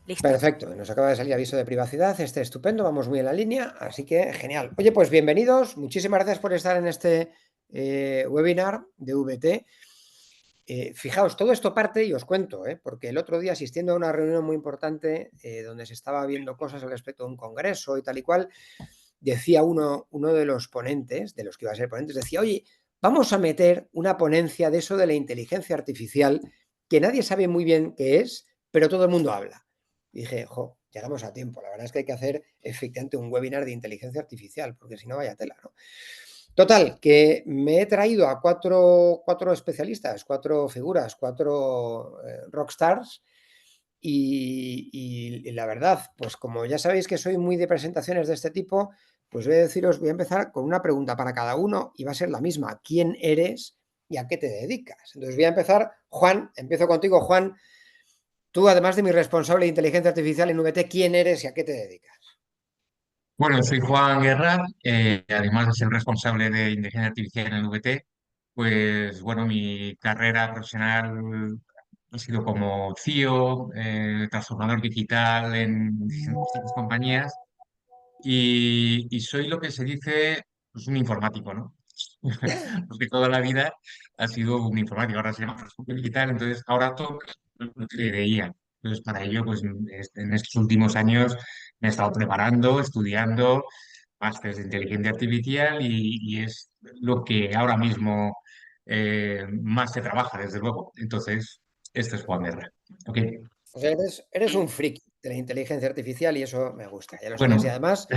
Listo. Perfecto, nos acaba de salir aviso de privacidad, estupendo, vamos muy en la línea, así que genial. Oye, pues bienvenidos, muchísimas gracias por estar en este webinar de VT. Fijaos, todo esto parte, y os cuento, porque el otro día asistiendo a una reunión muy importante donde se estaba viendo cosas al respecto de un congreso y tal y cual, decía uno de los ponentes, de los que iba a ser ponentes, decía, oye, vamos a meter una ponencia de eso de la inteligencia artificial que nadie sabe muy bien qué es, pero todo el mundo habla. Y dije, jo, llegamos a tiempo. La verdad es que hay que hacer efectivamente un webinar de inteligencia artificial, porque si no, vaya tela, ¿no? Total, que me he traído a cuatro especialistas, cuatro figuras, cuatro rockstars. Y la verdad, pues como ya sabéis que soy muy de presentaciones de este tipo, pues voy a empezar con una pregunta para cada uno y va a ser la misma. ¿Quién eres y a qué te dedicas? Entonces voy a empezar, Juan, empiezo contigo, Juan. Tú, además de mi responsable de inteligencia artificial en VT, ¿quién eres y a qué te dedicas? Bueno, soy Juan Guerra, además de ser responsable de inteligencia artificial en VT, pues bueno, mi carrera profesional ha sido como CEO, transformador digital en distintas compañías y soy lo que se dice pues, un informático, ¿no? Porque toda la vida ha sido un informático, ahora se llama transformador digital, entonces ahora toca lo que veía. Entonces para ello, pues en estos últimos años me he estado preparando, estudiando másteres de inteligencia artificial y es lo que ahora mismo más se trabaja, desde luego. Entonces, este es Juan Guerra. ¿Ok? O sea, eres un friki de la inteligencia artificial y eso me gusta, ya lo sabes. Y Bueno, además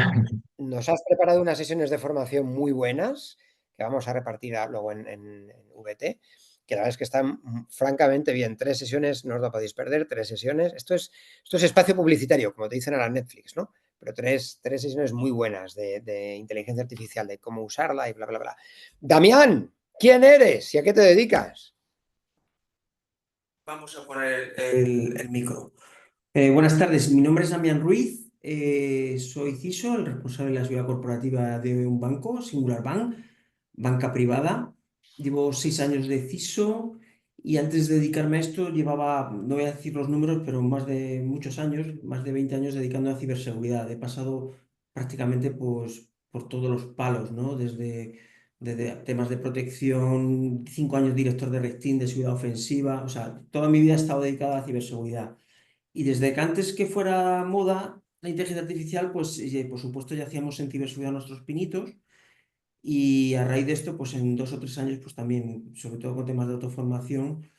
nos has preparado unas sesiones de formación muy buenas que vamos a repartir luego en VT, que la verdad es que están francamente bien. 3 sesiones, no os lo podéis perder, 3 sesiones. Esto es espacio publicitario, como te dicen a la Netflix, ¿no? Pero tres sesiones muy buenas de inteligencia artificial, de cómo usarla y bla, bla, bla. Damián, ¿quién eres y a qué te dedicas? Vamos a poner el micro. Buenas tardes, mi nombre es Damián Ruiz, soy CISO, el responsable de la seguridad corporativa de un banco, Singular Bank, banca privada. Llevo 6 años de CISO y antes de dedicarme a esto llevaba, no voy a decir los números, pero más de muchos años, más de 20 años dedicando a ciberseguridad. He pasado prácticamente pues, por todos los palos, ¿no? Desde temas de protección, 5 años director de Red Team de seguridad ofensiva, o sea, toda mi vida he estado dedicada a ciberseguridad. Y desde que antes que fuera moda la inteligencia artificial, pues por supuesto ya hacíamos en ciberseguridad nuestros pinitos y a raíz de esto, pues en 2 o 3 años, pues también, sobre todo con temas de autoformación,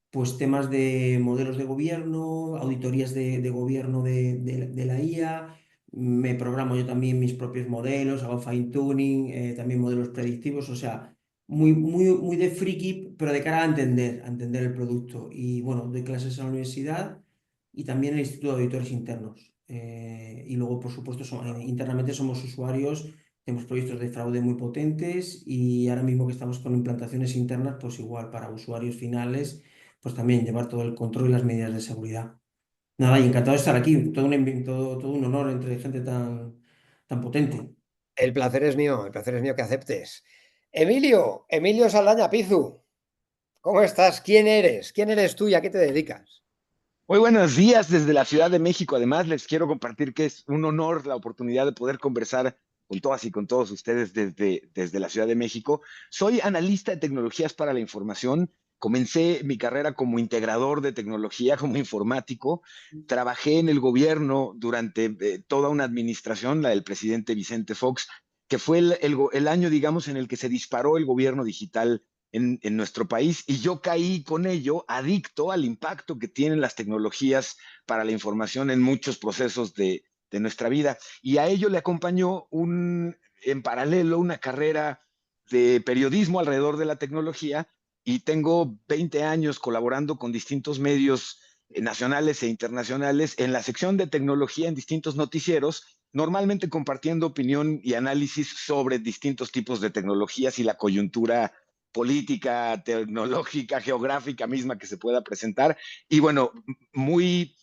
pues temas de modelos de gobierno, auditorías de gobierno de la IA, me programo yo también mis propios modelos, hago fine tuning, también modelos predictivos, o sea, muy, muy, muy de friki, pero de cara a entender el producto. Y bueno, doy clases en la universidad y también en el Instituto de Auditores Internos. Y luego, por supuesto, internamente somos usuarios, tenemos proyectos de fraude muy potentes y ahora mismo que estamos con implantaciones internas, pues igual para usuarios finales pues también llevar todo el control y las medidas de seguridad. Nada, y encantado de estar aquí, todo un honor entre gente tan potente. El placer es mío que aceptes. Emilio Saldaña Pizu, ¿cómo estás? ¿Quién eres? ¿Quién eres tú y a qué te dedicas? Muy buenos días desde la Ciudad de México. Además, les quiero compartir que es un honor la oportunidad de poder conversar con todas y con todos ustedes desde la Ciudad de México. Soy analista de tecnologías para la información. Comencé mi carrera como integrador de tecnología, como informático. Trabajé en el gobierno durante toda una administración, la del presidente Vicente Fox, que fue el año, digamos, en el que se disparó el gobierno digital en nuestro país y yo caí con ello adicto al impacto que tienen las tecnologías para la información en muchos procesos de nuestra vida. Y a ello le acompañó en paralelo una carrera de periodismo alrededor de la tecnología y tengo 20 años colaborando con distintos medios nacionales e internacionales en la sección de tecnología en distintos noticieros, normalmente compartiendo opinión y análisis sobre distintos tipos de tecnologías y la coyuntura política, tecnológica, geográfica misma que se pueda presentar. Y bueno, muy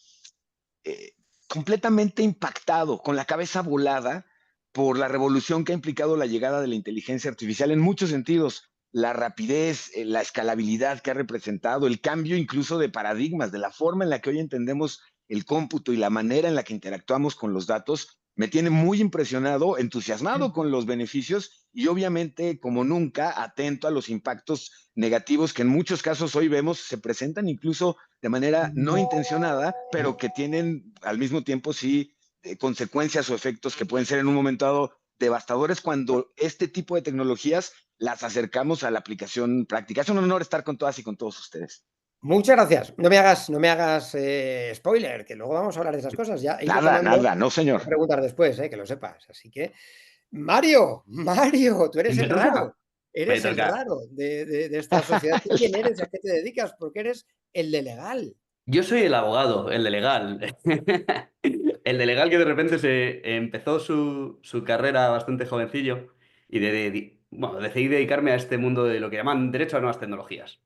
eh, completamente impactado, con la cabeza volada por la revolución que ha implicado la llegada de la inteligencia artificial en muchos sentidos. La rapidez, la escalabilidad que ha representado, el cambio incluso de paradigmas, de la forma en la que hoy entendemos el cómputo y la manera en la que interactuamos con los datos me tiene muy impresionado, entusiasmado con los beneficios y obviamente, como nunca, atento a los impactos negativos que en muchos casos hoy vemos se presentan incluso de manera no intencionada, pero que tienen al mismo tiempo sí consecuencias o efectos que pueden ser en un momento dado devastadores cuando este tipo de tecnologías las acercamos a la aplicación práctica. Es un honor estar con todas y con todos ustedes. Muchas gracias. No me hagas spoiler, que luego vamos a hablar de esas cosas. Ya he ido Nada, tomando nada, no señor. preguntas después, que lo sepas. Así que, Mario, tú eres Me el toca, raro. me Eres el toca. raro de esta sociedad. ¿Tú quién eres y a qué te dedicas? Porque eres el de legal. Yo soy el abogado, el de legal. El de legal que de repente se empezó su carrera bastante jovencillo y bueno, decidí dedicarme a este mundo de lo que llaman derecho a nuevas tecnologías.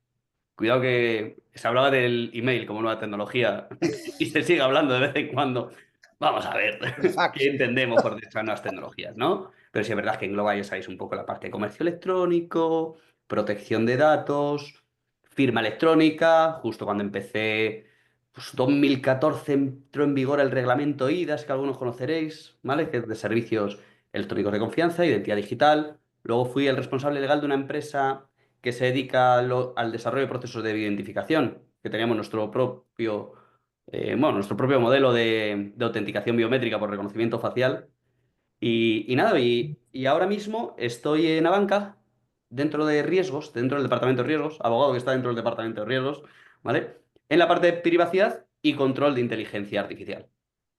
Cuidado que se hablaba del email como nueva tecnología y se sigue hablando de vez en cuando. Vamos a ver El fax. qué entendemos por derecho a nuevas tecnologías, ¿no? Pero sí es verdad que engloba, ya sabéis, un poco la parte de comercio electrónico, protección de datos, firma electrónica. Justo cuando empecé, pues 2014 entró en vigor el reglamento IDAS, que algunos conoceréis, ¿vale? Que es de servicios electrónicos de confianza, identidad digital. Luego fui el responsable legal de una empresa que se dedica al desarrollo de procesos de identificación, que teníamos nuestro propio modelo de autenticación biométrica por reconocimiento facial. Y nada, y ahora mismo estoy en Abanca, dentro de riesgos, dentro del departamento de riesgos, abogado que está dentro del departamento de riesgos, ¿vale? En la parte de privacidad y control de inteligencia artificial.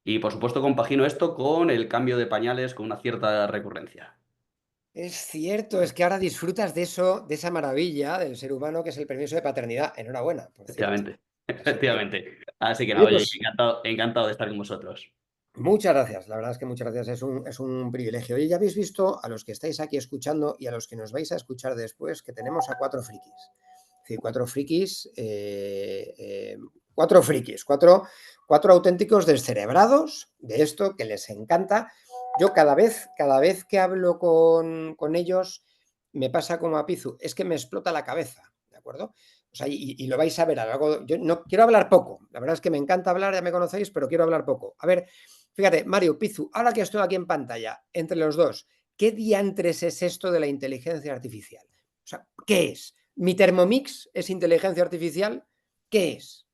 Y por supuesto compagino esto con el cambio de pañales con una cierta recurrencia. Es cierto, es que ahora disfrutas de eso, de esa maravilla del ser humano que es el permiso de paternidad. Enhorabuena, por cierto. Efectivamente, Así que, efectivamente. Así que nada, oye, oye, pues encantado de estar con vosotros. muchas gracias. La verdad es que muchas gracias. Es un privilegio. Oye, ya habéis visto a los que estáis aquí escuchando y a los que nos vais a escuchar después que tenemos a cuatro frikis. Es decir, cuatro auténticos descerebrados de esto que les encanta. Yo cada vez que hablo con ellos me pasa como a Pizu, es que me explota la cabeza, ¿de acuerdo? O sea, y lo vais a ver a lo largo. Yo no quiero hablar poco, la verdad es que me encanta hablar, ya me conocéis, pero quiero hablar poco. A ver, fíjate, Mario, Pizu, ahora que estoy aquí en pantalla, entre los dos, ¿qué diantres es esto de la inteligencia artificial? O sea, ¿qué es? ¿Mi Thermomix es inteligencia artificial? ¿Qué es?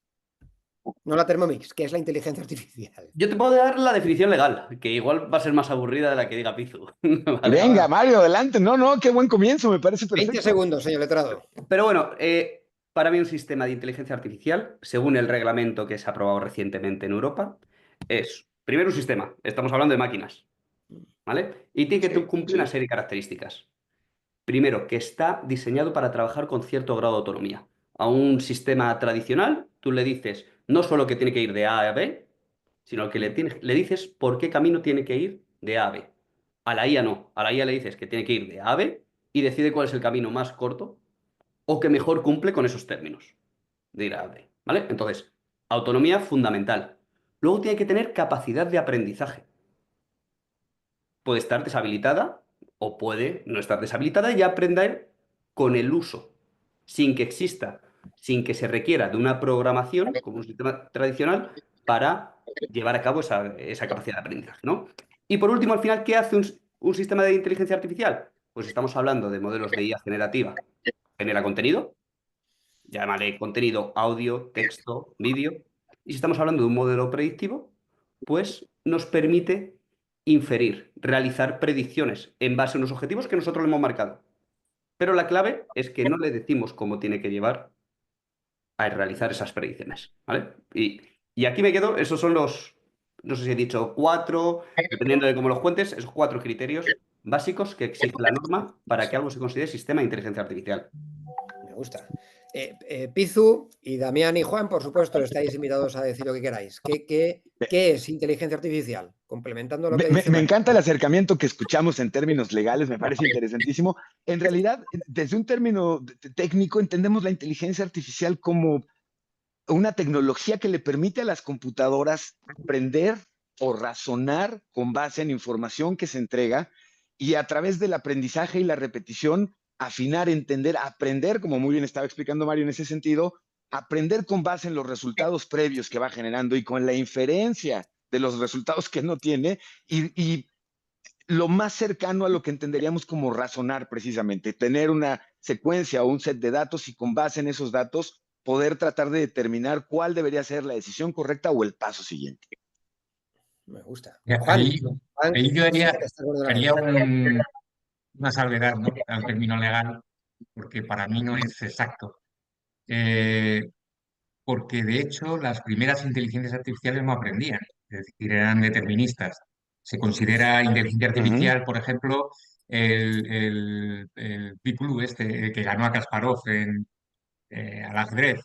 No la Thermomix, ¿qué es la inteligencia artificial? Yo te puedo dar la definición legal, que igual va a ser más aburrida de la que diga Pizu. ¿Vale? Venga, Mario, adelante. No, no, qué buen comienzo, me parece 20 perfecto. segundos, señor letrado. Pero bueno, para mí un sistema de inteligencia artificial, según el reglamento que se ha aprobado recientemente en Europa, es primero un sistema, estamos hablando de máquinas, ¿vale? Y tiene que Sí, cumplir una serie de características. Primero, que está diseñado para trabajar con cierto grado de autonomía. A un sistema tradicional, tú le dices no solo que tiene que ir de A a B, sino que le dices por qué camino tiene que ir de A a B. A la IA no. A la IA le dices que tiene que ir de A a B y decide cuál es el camino más corto o que mejor cumple con esos términos de ir a B. ¿Vale? Entonces, autonomía fundamental. Luego tiene que tener capacidad de aprendizaje. Puede estar deshabilitada o puede no estar deshabilitada y aprender con el uso, sin que se requiera de una programación, como un sistema tradicional, para llevar a cabo esa capacidad de aprendizaje, ¿no? Y por último, al final, ¿qué hace un sistema de inteligencia artificial? Pues estamos hablando de modelos de IA generativa. Genera contenido, llámale contenido, audio, texto, vídeo. Y si estamos hablando de un modelo predictivo, pues nos permite inferir, realizar predicciones en base a unos objetivos que nosotros le hemos marcado. Pero la clave es que no le decimos cómo tiene que llevar a realizar esas predicciones, ¿vale? Y aquí me quedo, esos son no sé si he dicho cuatro, dependiendo de cómo los cuentes, esos cuatro criterios básicos que exige la norma para que algo se considere sistema de inteligencia artificial. me gusta. Pizu y Damián y Juan, por supuesto, estáis invitados a decir lo que queráis. ¿Qué es inteligencia artificial? Complementando lo que dice Me Mario. encanta el acercamiento que escuchamos en términos legales, me parece interesantísimo. En realidad, desde un término técnico, entendemos la inteligencia artificial como una tecnología que le permite a las computadoras aprender o razonar con base en información que se entrega y a través del aprendizaje y la repetición, afinar, entender, aprender, como muy bien estaba explicando Mario en ese sentido, aprender con base en los resultados previos que va generando y con la inferencia de los resultados que no tiene y lo más cercano a lo que entenderíamos como razonar precisamente, tener una secuencia o un set de datos y con base en esos datos poder tratar de determinar cuál debería ser la decisión correcta o el paso siguiente. Me gusta. Ahí, Juan, ahí yo sí que te estás volviendo la haría cabeza. una salvedad, ¿no?, al término legal, porque para mí no es exacto. Porque de hecho las primeras inteligencias artificiales no aprendían, es decir, eran deterministas. Se considera inteligencia artificial, por ejemplo, el Deep Blue este que ganó a Kasparov al ajedrez.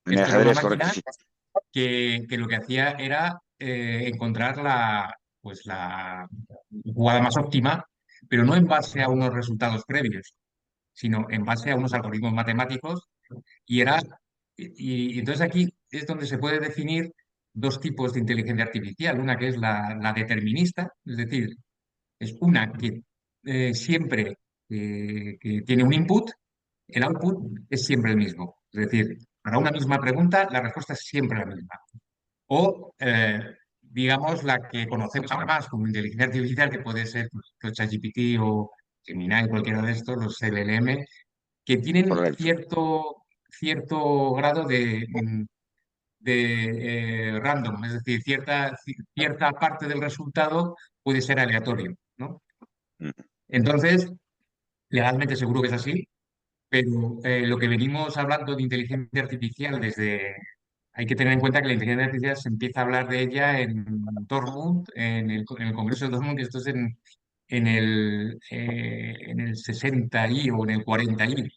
En el Esto era una ajedrez, correcto, máquina sí. que lo que hacía era encontrar pues la jugada más óptima, pero no en base a unos resultados previos, sino en base a unos algoritmos matemáticos y era, y entonces aquí es donde se puede definir dos tipos de inteligencia artificial. Una que es la determinista, es decir, es una que siempre que tiene un input, el output es siempre el mismo. Es decir, para una misma pregunta, la respuesta es siempre la misma. O, digamos, la que conocemos ahora más como inteligencia artificial, que puede ser pues, ChatGPT o Gemini, cualquiera de estos, los LLM, que tienen Correcto. cierto grado de random, es decir, cierta parte del resultado puede ser aleatorio, ¿no? Mm. Entonces, legalmente seguro que es así, pero lo que venimos hablando de inteligencia artificial hay que tener en cuenta que la inteligencia artificial se empieza a hablar de ella en Dortmund, en el Congreso de Dortmund, que esto es en el 60 y o en el 40 y,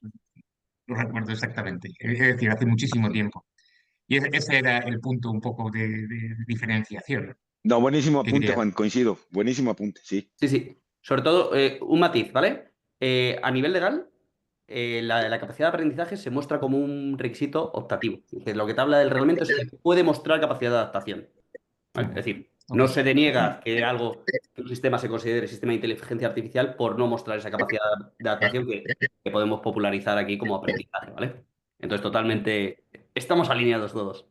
no recuerdo exactamente, es decir, hace muchísimo tiempo. Y ese era el punto un poco de diferenciación No, buenísimo que apunte, quería. Juan, coincido. Buenísimo apunte, sí. Sí, sí. Sobre todo, un matiz, ¿vale? A nivel legal, la capacidad de aprendizaje se muestra como un requisito optativo. Es decir, lo que te habla del reglamento es que puede mostrar capacidad de adaptación. ¿Vale? Es decir, Ok. no se deniega que un sistema se considere sistema de inteligencia artificial por no mostrar esa capacidad de adaptación que podemos popularizar aquí como aprendizaje, ¿vale? Entonces, totalmente, estamos alineados todos.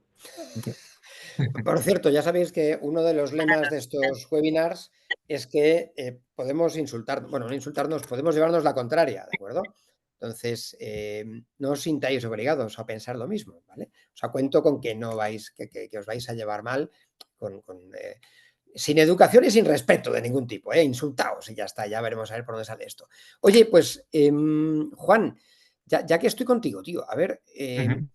Por cierto, ya sabéis que uno de los lemas de estos webinars es que podemos insultar, bueno, no insultarnos, podemos llevarnos la contraria, ¿de acuerdo? Entonces, no os sintáis obligados a pensar lo mismo, ¿vale? O sea, cuento con que no vais, que os vais a llevar mal sin educación y sin respeto de ningún tipo, insultaos y ya está, ya veremos a ver por dónde sale esto. Oye, pues, Juan, ya que estoy contigo, tío, a ver, Ujú.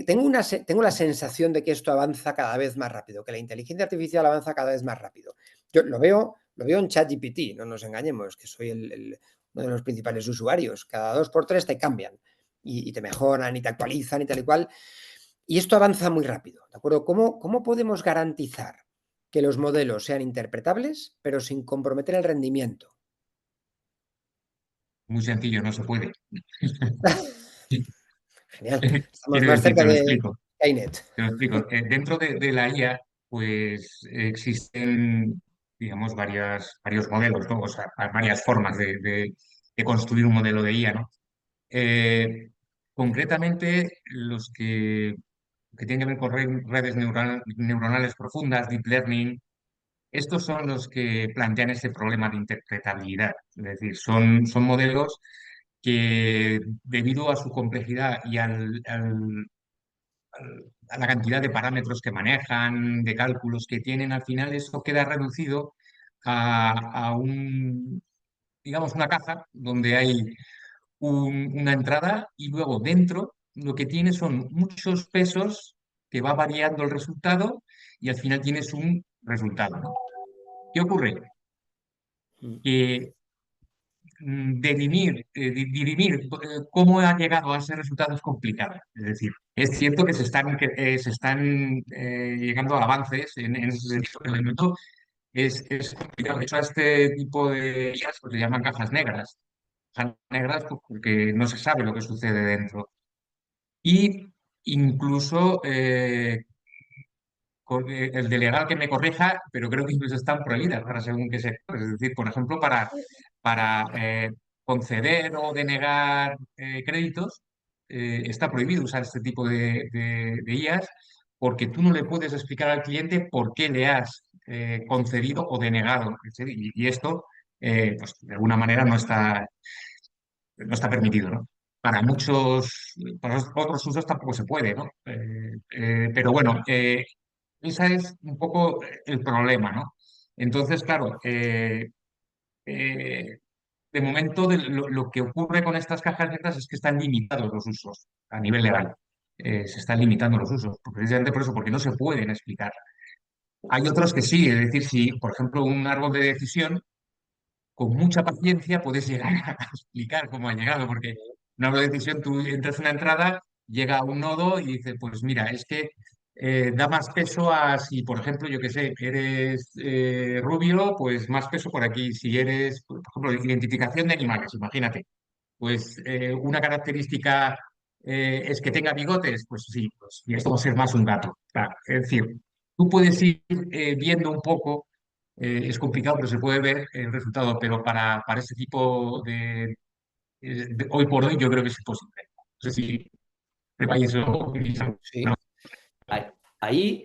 tengo la sensación de que esto avanza cada vez más rápido, que la inteligencia artificial avanza cada vez más rápido. Yo lo veo en ChatGPT, no nos engañemos, que soy uno de los principales usuarios. Cada 2 por 3 te cambian y te mejoran y te actualizan y tal y cual. Y esto avanza muy rápido, ¿de acuerdo? ¿Cómo podemos garantizar que los modelos sean interpretables, pero sin comprometer el rendimiento? Muy sencillo, no se puede. Genial. Estamos Quiero más decir, cerca te lo de explico. Skynet. Te lo explico. Dentro de la IA, pues existen, digamos, varios modelos, ¿no? O sea, varias formas de construir un modelo de IA, ¿no? Concretamente, los que tienen que ver con redes neuronales profundas, deep learning, estos son los que plantean ese problema de interpretabilidad. Es decir, son modelos que, debido a su complejidad y a la cantidad de parámetros que manejan, de cálculos que tienen, al final eso queda reducido a digamos, una caja donde hay una entrada y luego dentro lo que tiene son muchos pesos que va variando el resultado y al final tienes un resultado, ¿no? ¿Qué ocurre? Que dirimir cómo ha llegado a ese resultado es complicado. Es decir, es cierto que se están llegando a avances en ese sentido, pero de momento es complicado. De hecho, a este tipo de IAs pues, le llaman cajas negras. Cajas negras pues, porque no se sabe lo que sucede dentro. Y incluso el de legal que me corrija, pero creo que incluso están prohibidas para según qué sector. Es decir, por ejemplo, para conceder o denegar créditos, está prohibido usar este tipo de IAs porque tú no le puedes explicar al cliente por qué le has concedido o denegado. Y esto, pues de alguna manera no está permitido, ¿no? Para muchos, para otros usos tampoco se puede, ¿no? Pero bueno, ese es un poco el problema, ¿no? Entonces, claro, eh, de momento lo que ocurre con estas cajas negras es que están limitados los usos a nivel legal. Se están limitando los usos, precisamente por eso, porque no se pueden explicar. Hay otros que sí, es decir, si, por ejemplo, un árbol de decisión, con mucha paciencia puedes llegar a explicar cómo ha llegado, porque un árbol de decisión, tú entras en una entrada, llega a un nodo y dices, pues mira, es que da más peso a si, por ejemplo, yo que sé, eres rubio, pues más peso por aquí. Si eres, por ejemplo, identificación de animales, imagínate, pues una característica es que tenga bigotes, pues sí, pues y esto va a ser más un gato. Claro, es decir, tú puedes ir viendo un poco, es complicado, pero se puede ver el resultado, pero para este tipo hoy por hoy yo creo que es imposible. No sé si el país lo utiliza. Sí. Ahí,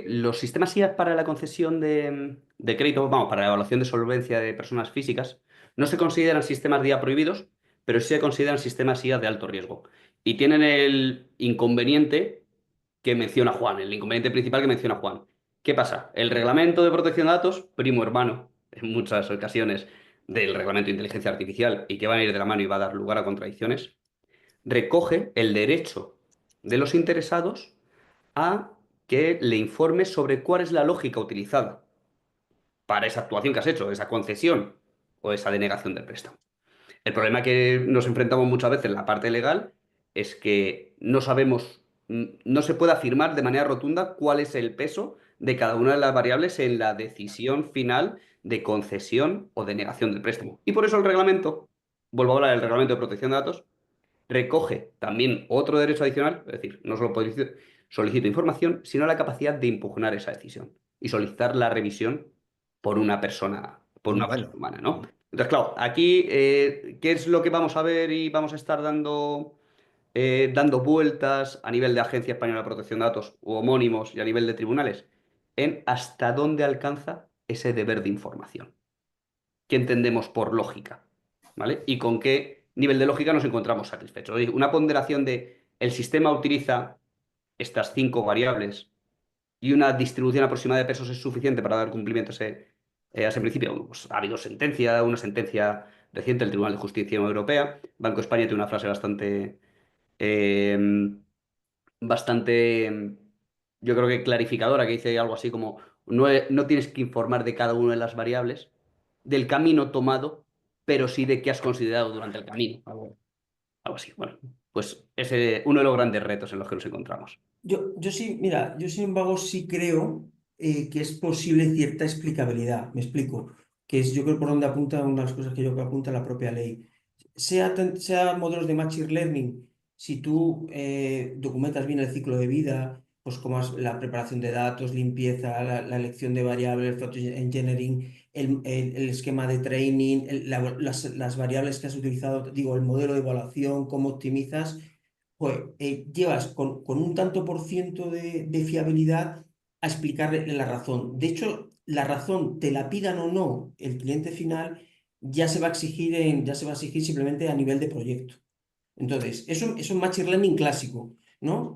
los sistemas IA para la concesión de crédito, vamos, para la evaluación de solvencia de personas físicas, no se consideran sistemas de IA prohibidos, pero sí se consideran sistemas IA de alto riesgo. Y tienen el inconveniente que menciona Juan, el inconveniente principal que menciona Juan. ¿Qué pasa? El reglamento de protección de datos, primo hermano, en muchas ocasiones, del reglamento de inteligencia artificial y que van a ir de la mano y va a dar lugar a contradicciones, recoge el derecho de los interesados a que le informes sobre cuál es la lógica utilizada para esa actuación que has hecho, esa concesión o esa denegación del préstamo. El problema que nos enfrentamos muchas veces en la parte legal es que no sabemos, no se puede afirmar de manera rotunda cuál es el peso de cada una de las variables en la decisión final de concesión o denegación del préstamo. Y por eso el reglamento, vuelvo a hablar del reglamento de protección de datos, recoge también otro derecho adicional, es decir, no solo solicito información, sino la capacidad de impugnar esa decisión y solicitar la revisión por una persona Humano. humana, ¿no? Entonces, claro, aquí, ¿qué es lo que vamos a ver y vamos a estar dando vueltas a nivel de Agencia Española de Protección de Datos u homónimos y a nivel de tribunales? En hasta dónde alcanza ese deber de información. ¿Qué entendemos por lógica? ¿Vale? Y con qué nivel de lógica nos encontramos satisfechos. Una ponderación de el sistema utiliza estas 5 variables y una distribución aproximada de pesos es suficiente para dar cumplimiento a ese principio. Bueno, pues ha habido una sentencia reciente del Tribunal de Justicia Europea. Banco de España tiene una frase eh, bastante, yo creo que clarificadora, que dice algo así como, no tienes que informar de cada una de las variables, del camino tomado, pero sí de qué has considerado durante el camino. Algo así. Bueno, pues ese es uno de los grandes retos en los que nos encontramos. Yo sí, mira, yo sin embargo sí creo que es posible cierta explicabilidad. Me explico. Que es, yo creo, por donde apunta una de las cosas que yo creo que apunta la propia ley. Sea modelos de Machine Learning, si tú documentas bien el ciclo de vida, pues como es la preparación de datos, limpieza, la elección de variables, photo engineering, el esquema de training, las variables que has utilizado, digo, el modelo de evaluación, cómo optimizas pues llevas con un tanto por ciento de fiabilidad a explicarle la razón. De hecho, la razón, te la pidan o no el cliente final, ya se va a exigir simplemente a nivel de proyecto. Entonces, eso es un Machine Learning clásico, ¿no?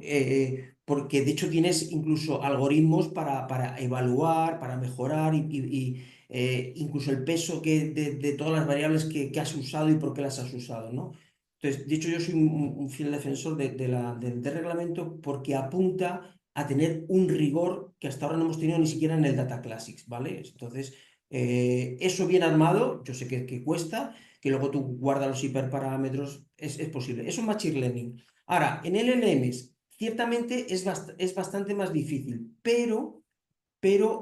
Porque de hecho tienes incluso algoritmos para evaluar, para mejorar incluso el peso de todas las variables que has usado y por qué las has usado, ¿no? Entonces, de hecho, yo soy un fiel defensor del reglamento porque apunta a tener un rigor que hasta ahora no hemos tenido ni siquiera en el Data Classics, ¿vale? Entonces, eso bien armado, yo sé que cuesta, que luego tú guardas los hiperparámetros, es posible. Es un Machine Learning. Ahora, en LLMs, ciertamente es bastante más difícil, pero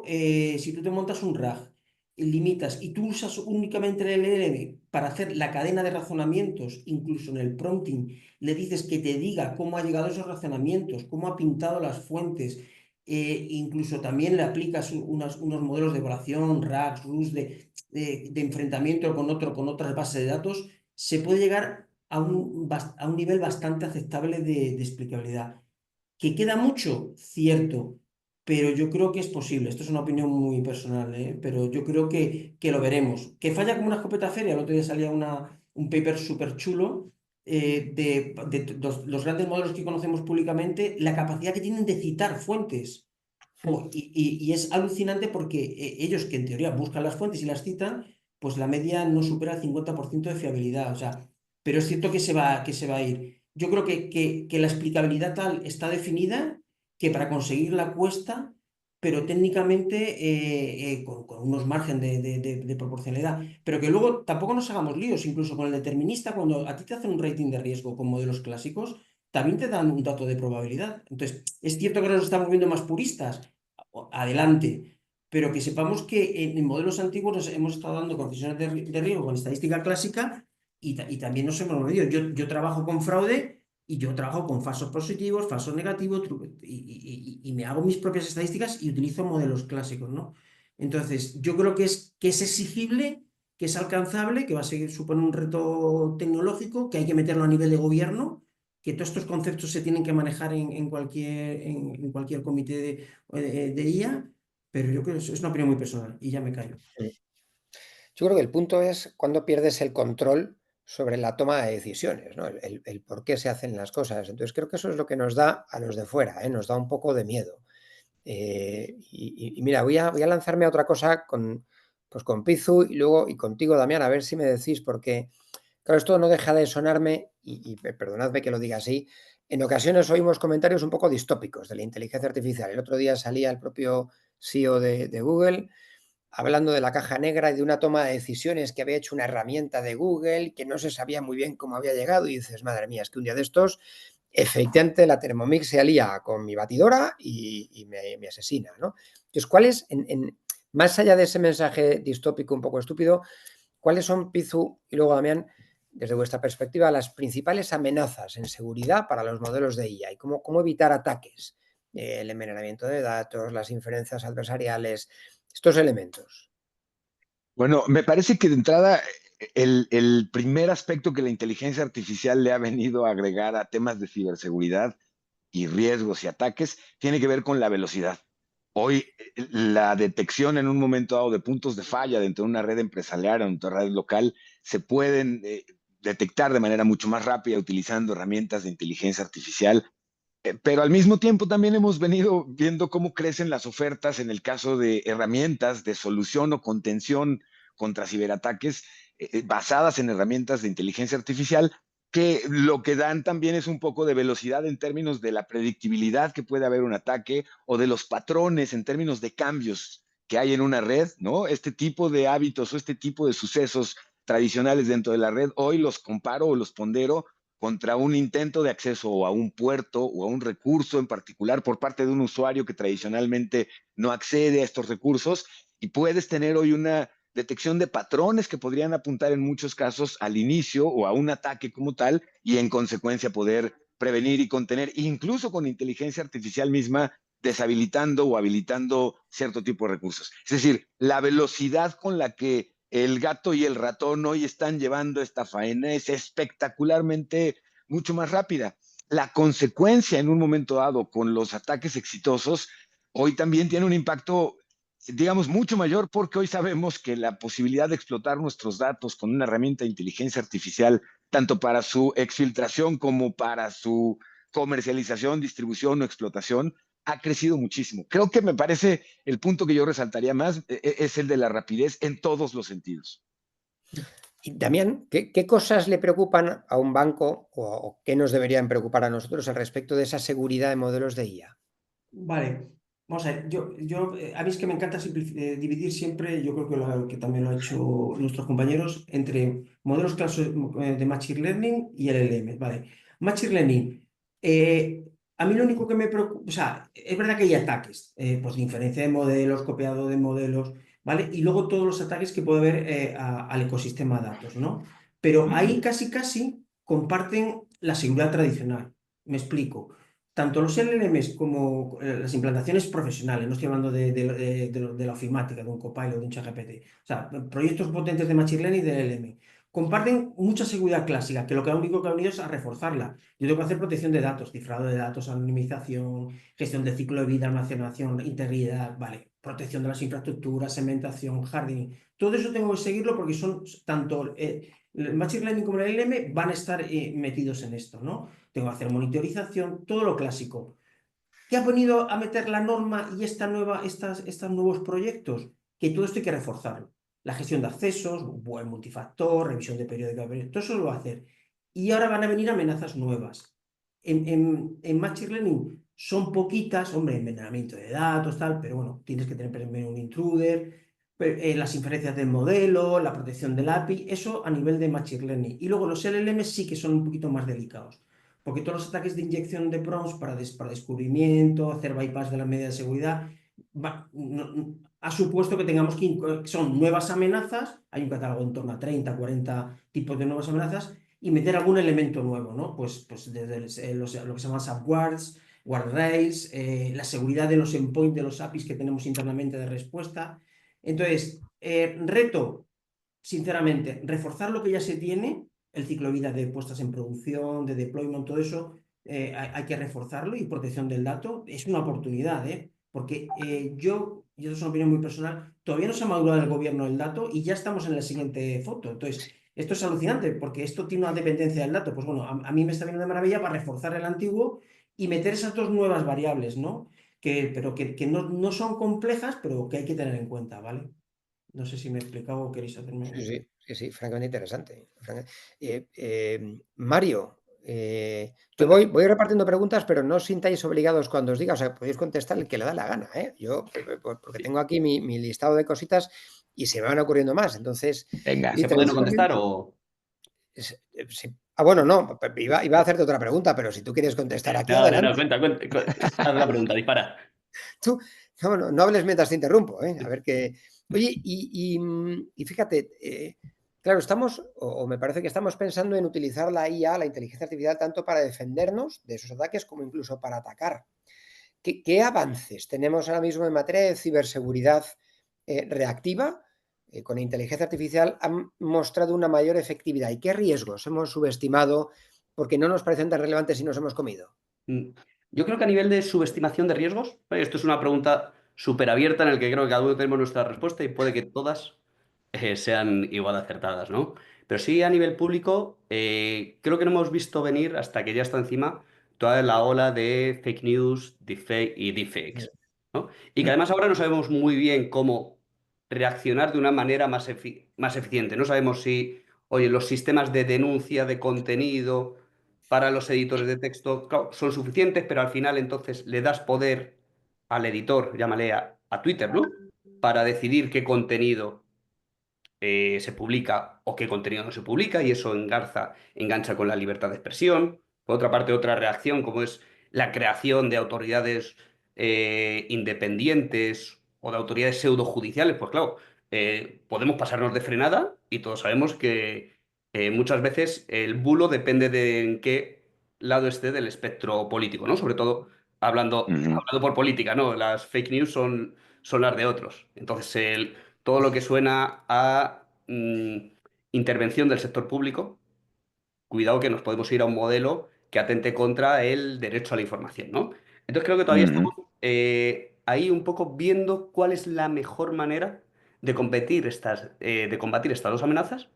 si tú te montas un RAG, limitas y tú usas únicamente el LLM para hacer la cadena de razonamientos, incluso en el prompting, le dices que te diga cómo ha llegado a esos razonamientos, cómo ha pintado las fuentes, incluso también le aplicas unos modelos de evaluación, RAGs, RUS, de enfrentamiento con otras bases de datos, se puede llegar a un nivel bastante aceptable de explicabilidad. ¿Que queda mucho? Cierto, pero yo creo que es posible. Esto es una opinión muy personal, ¿eh? Pero yo creo que lo veremos. ¿Que falla como una escopeta feria? El otro día salía un paper súper chulo de los grandes modelos que conocemos públicamente, la capacidad que tienen de citar fuentes. Y es alucinante porque ellos que en teoría buscan las fuentes y las citan, pues la media no supera el 50% de fiabilidad. O sea, pero es cierto que se va a ir. Yo creo que la explicabilidad tal está definida, que para conseguirla cuesta, pero técnicamente con unos márgenes de proporcionalidad. Pero que luego tampoco nos hagamos líos, incluso con el determinista, cuando a ti te hacen un rating de riesgo con modelos clásicos, también te dan un dato de probabilidad. Entonces, es cierto que nos estamos viendo más puristas, adelante, pero que sepamos que en modelos antiguos nos hemos estado dando concesiones de riesgo con estadística clásica y también nos hemos movido. Yo trabajo con fraude y yo trabajo con falsos positivos, falsos negativos y me hago mis propias estadísticas y utilizo modelos clásicos, ¿no? Entonces, yo creo que es exigible, que es alcanzable, que va a seguir supone un reto tecnológico, que hay que meterlo a nivel de gobierno, que todos estos conceptos se tienen que manejar en cualquier comité de IA, pero yo creo que es una opinión muy personal y ya me callo. Yo creo que el punto es cuando pierdes el control sobre la toma de decisiones, ¿no? El por qué se hacen las cosas. Entonces creo que eso es lo que nos da a los de fuera, ¿eh? Nos da un poco de miedo. Y mira, voy a lanzarme a otra cosa pues con Pizu y luego y contigo, Damián, a ver si me decís, porque claro, esto no deja de sonarme, y perdonadme que lo diga así, en ocasiones oímos comentarios un poco distópicos de la inteligencia artificial. El otro día salía el propio CEO de Google hablando de la caja negra y de una toma de decisiones que había hecho una herramienta de Google que no se sabía muy bien cómo había llegado y dices, madre mía, es que un día de estos, efectivamente la Thermomix se alía con mi batidora y me asesina, ¿no? Entonces, ¿cuál es, más allá de ese mensaje distópico un poco estúpido, cuáles son, Pizu y luego Damián, desde vuestra perspectiva, las principales amenazas en seguridad para los modelos de IA y cómo evitar ataques? El envenenamiento de datos, las inferencias adversariales, estos elementos. Bueno, me parece que de entrada el primer aspecto que la inteligencia artificial le ha venido a agregar a temas de ciberseguridad y riesgos y ataques tiene que ver con la velocidad. Hoy la detección en un momento dado de puntos de falla dentro de una red empresarial o dentro de una red local se pueden detectar de manera mucho más rápida utilizando herramientas de inteligencia artificial. Pero al mismo tiempo también hemos venido viendo cómo crecen las ofertas en el caso de herramientas de solución o contención contra ciberataques basadas en herramientas de inteligencia artificial que lo que dan también es un poco de velocidad en términos de la predictibilidad que puede haber un ataque o de los patrones en términos de cambios que hay en una red, ¿no? Este tipo de hábitos o este tipo de sucesos tradicionales dentro de la red, hoy los comparo o los pondero contra un intento de acceso a un puerto o a un recurso en particular por parte de un usuario que tradicionalmente no accede a estos recursos y puedes tener hoy una detección de patrones que podrían apuntar en muchos casos al inicio o a un ataque como tal y en consecuencia poder prevenir y contener, incluso con inteligencia artificial misma, deshabilitando o habilitando cierto tipo de recursos. Es decir, la velocidad con la que el gato y el ratón hoy están llevando esta faena es espectacularmente mucho más rápida. La consecuencia en un momento dado con los ataques exitosos hoy también tiene un impacto, digamos, mucho mayor porque hoy sabemos que la posibilidad de explotar nuestros datos con una herramienta de inteligencia artificial, tanto para su exfiltración como para su comercialización, distribución o explotación, ha crecido muchísimo. Creo que me parece el punto que yo resaltaría más es el de la rapidez en todos los sentidos. Y también, ¿qué cosas le preocupan a un banco o qué nos deberían preocupar a nosotros al respecto de esa seguridad de modelos de IA? Vale, vamos a ver, a mí es que me encanta dividir siempre, yo creo que también lo han hecho nuestros compañeros, entre modelos de Machine Learning y LLM. Vale, Machine Learning, a mí lo único que me preocupa, o sea, es verdad que hay ataques, pues de inferencia de modelos, copiado de modelos, ¿vale? Y luego todos los ataques que puede haber al ecosistema de datos, ¿no? Pero ahí casi comparten la seguridad tradicional. Me explico. Tanto los LLMs como las implantaciones profesionales, no estoy hablando de la ofimática, de un Copilot, de un ChatGPT, o sea, proyectos potentes de Machine Learning y de LLM, comparten mucha seguridad clásica, que lo único que han venido es a reforzarla. Yo tengo que hacer protección de datos, cifrado de datos, anonimización, gestión de ciclo de vida, almacenación, integridad, vale, protección de las infraestructuras, segmentación, jardín. Todo eso tengo que seguirlo porque son tanto el Machine Learning como el LLM van a estar metidos en esto, ¿no? Tengo que hacer monitorización, todo lo clásico. ¿Qué ha venido a meter la norma y estos nuevos proyectos? Que todo esto hay que reforzarlo. La gestión de accesos, buen multifactor, revisión de periódica, todo eso lo va a hacer. Y ahora van a venir amenazas nuevas. En Machine Learning son poquitas, hombre, envenenamiento de datos, tal, pero bueno, tienes que tener primero un intruder, las inferencias del modelo, la protección del API, eso a nivel de Machine Learning. Y luego los LLM sí que son un poquito más delicados. Porque todos los ataques de inyección de prompts para descubrimiento, hacer bypass de la medida de seguridad, ha supuesto que tengamos que son nuevas amenazas, hay un catálogo en torno a 30, 40 tipos de nuevas amenazas, y meter algún elemento nuevo, ¿no? Pues desde lo que se llama subguards, guardrails, la seguridad de los endpoints de los APIs que tenemos internamente de respuesta. Entonces, reto, sinceramente, reforzar lo que ya se tiene, el ciclo de vida de puestas en producción, de deployment, todo eso, hay que reforzarlo, y protección del dato es una oportunidad, porque y eso es una opinión muy personal, todavía no se ha madurado el gobierno del dato y ya estamos en la siguiente foto. Entonces, esto es alucinante porque esto tiene una dependencia del dato. Pues bueno, a mí me está viendo de maravilla para reforzar el antiguo y meter esas dos nuevas variables, ¿no? Pero que no son complejas, pero que hay que tener en cuenta, ¿vale? No sé si me he explicado o queréis hacerme. Sí, francamente interesante. Mario, yo voy repartiendo preguntas, pero no os sintáis obligados cuando os diga, o sea, podéis contestar el que le da la gana, ¿eh? Yo, porque tengo aquí mi listado de cositas y se me van ocurriendo más. Entonces, Venga. ¿Se puede no contestar o...? bueno, no, iba a hacerte otra pregunta, pero si tú quieres contestar aquí, adelante. No, cuenta. Haz la pregunta, dispara. Tú, no hables mientras te interrumpo, ¿eh? A ver qué. Oye, y fíjate, claro, o me parece que estamos pensando en utilizar la IA, la inteligencia artificial, tanto para defendernos de esos ataques como incluso para atacar. ¿Qué avances tenemos ahora mismo en materia de ciberseguridad reactiva? Con inteligencia artificial han mostrado una mayor efectividad. ¿Y qué riesgos hemos subestimado porque no nos parecen tan relevantes y nos hemos comido? Yo creo que a nivel de subestimación de riesgos, esto es una pregunta súper abierta en la que creo que cada uno tenemos nuestra respuesta y puede que todas sean igual acertadas, ¿no? Pero sí a nivel público, creo que no hemos visto venir hasta que ya está encima toda la ola de fake news, deepfake y deepfakes, ¿no? Y que además ahora no sabemos muy bien cómo reaccionar de una manera más eficiente. No sabemos si, oye, los sistemas de denuncia de contenido para los editores de texto, claro, son suficientes, pero al final entonces le das poder al editor, llámale a Twitter, ¿no? Para decidir qué contenido se publica o qué contenido no se publica, y eso engancha con la libertad de expresión. Por otra parte, otra reacción, como es la creación de autoridades independientes o de autoridades pseudojudiciales, pues claro, podemos pasarnos de frenada y todos sabemos que muchas veces el bulo depende de en qué lado esté del espectro político, ¿no? Sobre todo hablando por política, ¿no? Las fake news son las de otros. Entonces, todo lo que suena a intervención del sector público, cuidado que nos podemos ir a un modelo que atente contra el derecho a la información, ¿no? Entonces creo que todavía estamos ahí un poco viendo cuál es la mejor manera de combatir estas dos amenazas,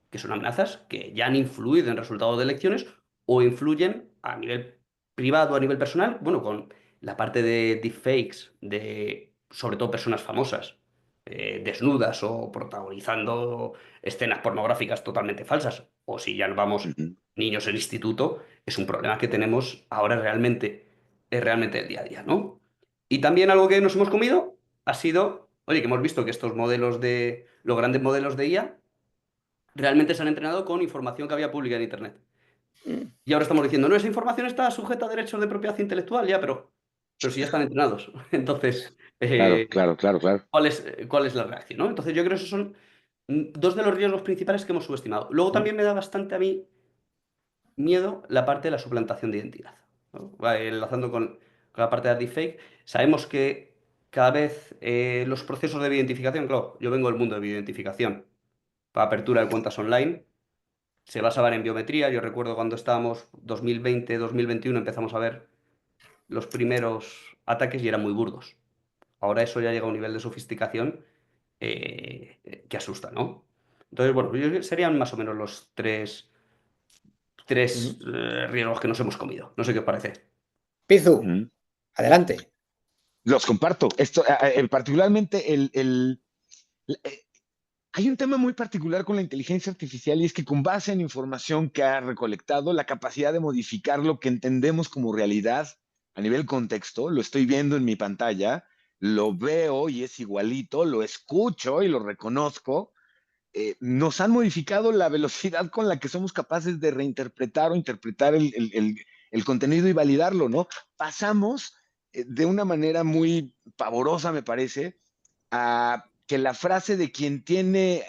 que son amenazas que ya han influido en resultados de elecciones o influyen a nivel privado, a nivel personal, bueno, con la parte de deepfakes, de sobre todo personas famosas, desnudas o protagonizando escenas pornográficas totalmente falsas, o si ya nos vamos niños en instituto, es un problema que tenemos ahora realmente, es realmente el día a día, ¿no? Y también algo que nos hemos comido ha sido, oye, que hemos visto que los grandes modelos de IA, realmente se han entrenado con información que había pública en Internet. Y ahora estamos diciendo, no, esa información está sujeta a derechos de propiedad intelectual, ya, pero si ya están entrenados. Entonces, Claro. ¿cuál es la reacción, ¿no? Entonces, yo creo que esos son dos de los riesgos principales que hemos subestimado. Luego también me da bastante a mí miedo la parte de la suplantación de identidad, ¿no? Enlazando con la parte de deepfake, sabemos que cada vez los procesos de identificación, claro, yo vengo del mundo de videoidentificación, para apertura de cuentas online, se basaban en biometría. Yo recuerdo cuando estábamos 2020, 2021, empezamos a ver los primeros ataques y eran muy burdos. Ahora eso ya llega a un nivel de sofisticación que asusta, ¿no? Entonces, bueno, serían más o menos los tres Ujú. riesgos que nos hemos comido. No sé qué os parece. Pizu, Ujú. adelante. Los comparto. Esto, particularmente eh, hay un tema muy particular con la inteligencia artificial y es que con base en información que ha recolectado, la capacidad de modificar lo que entendemos como realidad a nivel contexto, lo estoy viendo en mi pantalla, lo veo y es igualito, lo escucho y lo reconozco, nos han modificado la velocidad con la que somos capaces de reinterpretar o interpretar el contenido y validarlo, ¿no? Pasamos de una manera muy pavorosa, me parece, a que la frase de quien tiene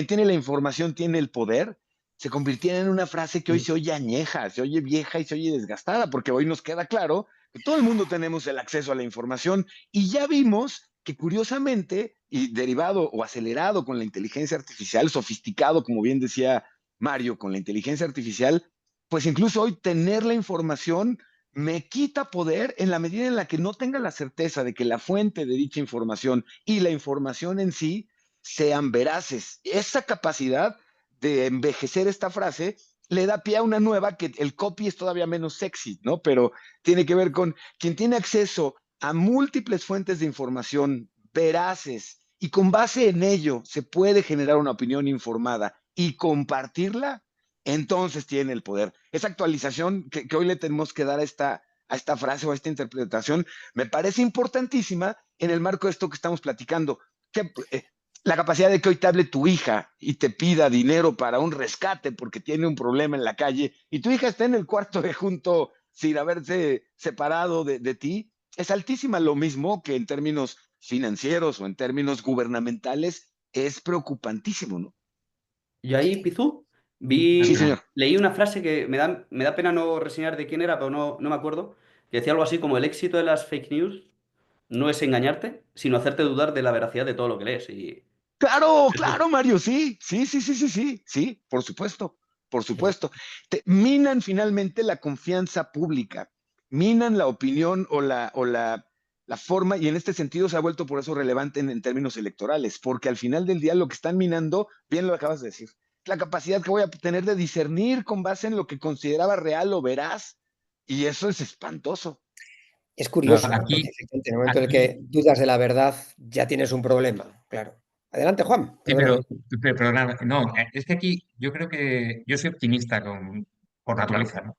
la información tiene el poder, se convirtiera en una frase que hoy se oye añeja, se oye vieja y se oye desgastada, porque hoy nos queda claro que todo el mundo tenemos el acceso a la información y ya vimos que curiosamente, y derivado o acelerado con la inteligencia artificial, sofisticado, como bien decía Mario, con la inteligencia artificial, pues incluso hoy tener la información me quita poder en la medida en la que no tenga la certeza de que la fuente de dicha información y la información en sí sean veraces. Esa capacidad de envejecer esta frase le da pie a una nueva que el copy es todavía menos sexy, ¿no? Pero tiene que ver con quien tiene acceso a múltiples fuentes de información veraces y con base en ello se puede generar una opinión informada y compartirla, entonces tiene el poder. Esa actualización que hoy le tenemos que dar a esta frase o a esta interpretación me parece importantísima en el marco de esto que estamos platicando. Que, la capacidad de que hoy te hable tu hija y te pida dinero para un rescate porque tiene un problema en la calle y tu hija está en el cuarto de junto sin haberse separado de ti, es altísima. Lo mismo que en términos financieros o en términos gubernamentales es preocupantísimo, ¿no? Yo ahí, Pizú, Sí, señor. leí una frase que me da pena no reseñar de quién era, pero no me acuerdo, que decía algo así como el éxito de las fake news no es engañarte, sino hacerte dudar de la veracidad de todo lo que lees. Y Claro, eso, claro, Mario, sí, sí, por supuesto. Minan finalmente la confianza pública, minan la opinión la forma, y en este sentido se ha vuelto por eso relevante en términos electorales, porque al final del día lo que están minando, bien lo acabas de decir, la capacidad que voy a tener de discernir con base en lo que consideraba real o veraz, y eso es espantoso. Es No, curioso, porque aquí, efectivamente, en el momento en el aquí, que dudas de la verdad, ya tienes un problema, claro. Adelante, Juan, sí, perdóname. pero nada, no, es que aquí yo creo que yo soy optimista por naturaleza, ¿no?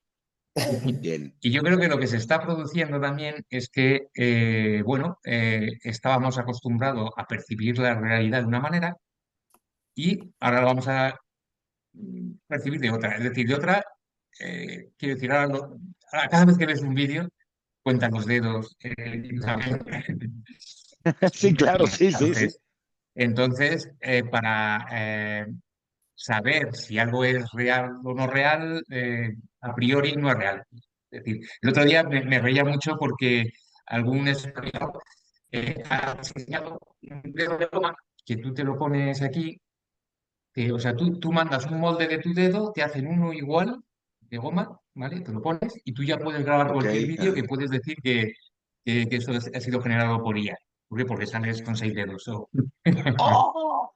Bien. Y yo creo que lo que se está produciendo también es que, bueno, estábamos acostumbrados a percibir la realidad de una manera y ahora lo vamos a percibir de otra. Es decir, de otra, quiero decir, ahora cada vez que ves un vídeo, cuentan los dedos. Sí, claro, sí, sí, sí. Entonces, para saber si algo es real o no real, a priori no es real. Es decir, el otro día me reía mucho porque algún español ha enseñado un dedo de goma que tú te lo pones aquí, o sea, tú mandas un molde de tu dedo, te hacen uno igual de goma, ¿vale? Te lo pones y tú ya puedes grabar Ok. cualquier vídeo que puedes decir que eso ha sido generado por IA. ¿Por qué? Porque sales con 6 dedos. ¡Oh!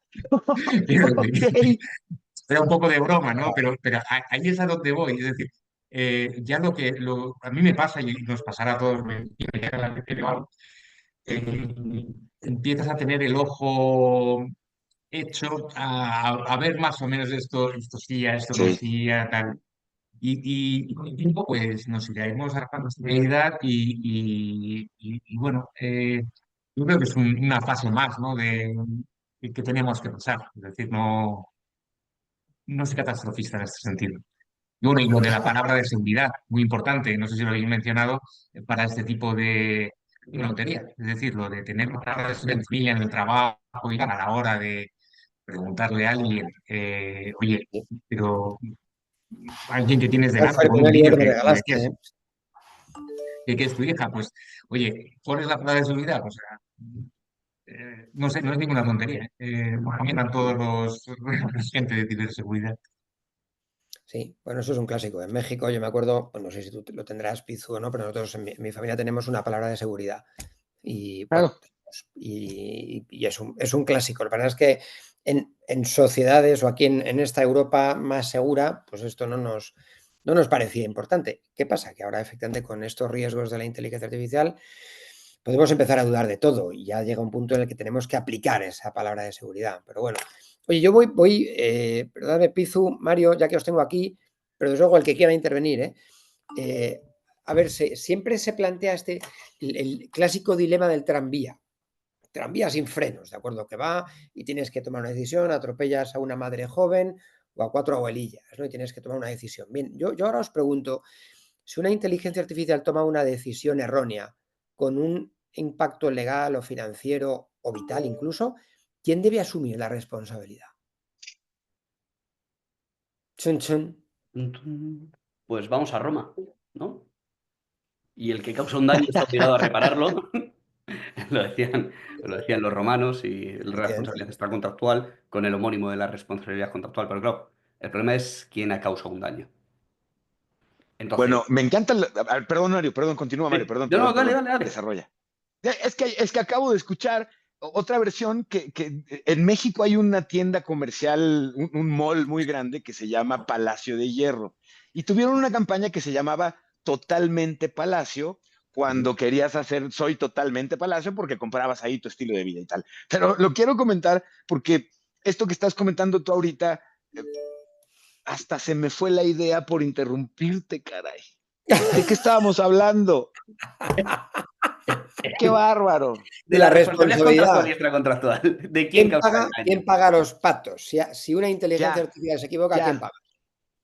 Quiero decir, Ok. era un poco de broma, ¿no? Pero ahí es a donde voy. Es decir, ya a mí me pasa y nos pasará a todos, empiezas a tener el ojo hecho a ver más o menos esto sí, esto no Sí. sí, tal. Y con el tiempo, pues nos iremos sacando esta realidad bueno, yo creo que es una fase más, ¿no? Que tenemos que pasar. Es decir, no soy catastrofista en este sentido. Y bueno, y lo de la palabra de seguridad, muy importante, no sé si lo habéis mencionado, para este tipo de tonterías. Es decir, lo de tener una palabra de seguridad en familia, en el trabajo, y a la hora de preguntarle a alguien, oye, pero alguien que tienes ¿Cuál fue delante el con un primer libro vídeo que me que regalaste? decías que es tu hija, pues, oye, ¿cuál es la palabra de seguridad? O sea, no sé, no es ninguna tontería. Miran todos los gente de ciberseguridad. Sí, bueno, eso es un clásico. En México, yo me acuerdo, pues no sé si tú lo tendrás, Pizu, o no, pero nosotros en mi familia tenemos una palabra de seguridad. Y bueno, Claro. y es un clásico. La verdad es que en sociedades o aquí en esta Europa más segura, pues esto no nos parecía importante. ¿Qué pasa? Que ahora efectivamente con estos riesgos de la inteligencia artificial podemos empezar a dudar de todo y ya llega un punto en el que tenemos que aplicar esa palabra de seguridad. Pero bueno, oye, yo perdóname, Pizu, Mario, ya que os tengo aquí, pero desde luego el que quiera intervenir, ¿eh? Eh, a ver, siempre se plantea el clásico dilema del tranvía sin frenos, ¿de acuerdo? Que va y tienes que tomar una decisión, atropellas a una madre joven o a 4 abuelillas, ¿no? Y tienes que tomar una decisión. Bien, yo ahora os pregunto, si una inteligencia artificial toma una decisión errónea con un impacto legal o financiero o vital incluso, ¿quién debe asumir la responsabilidad? Chun, chun. Pues vamos a Roma, ¿no? Y el que causa un daño está obligado a repararlo. Lo decían los romanos y la Efectivamente. responsabilidad extracontractual con el homónimo de la responsabilidad contractual. Pero claro, el problema es quién ha causado un daño. Entonces, Bueno, me encanta. Perdón, Mario, perdón, continúa, Mario, perdón, no, no, perdón, dale, perdón. dale, dale. Desarrolla. Es que acabo de escuchar otra versión que en México hay una tienda comercial, un mall muy grande que se llama Palacio de Hierro. Y tuvieron una campaña que se llamaba Totalmente Palacio, cuando querías hacer Soy Totalmente Palacio, porque comprabas ahí tu estilo de vida y tal. Pero lo quiero comentar porque esto que estás comentando tú ahorita, eh, hasta se me fue la idea por interrumpirte, caray. ¿De qué estábamos hablando? ¡Qué bárbaro! De De la la responsabilidad contractual y responsabilidad. extracontractual. ¿De quién causa el ¿Quién daño? paga los patos? Si una inteligencia Ya, artificial se equivoca, ¿quién ya. paga?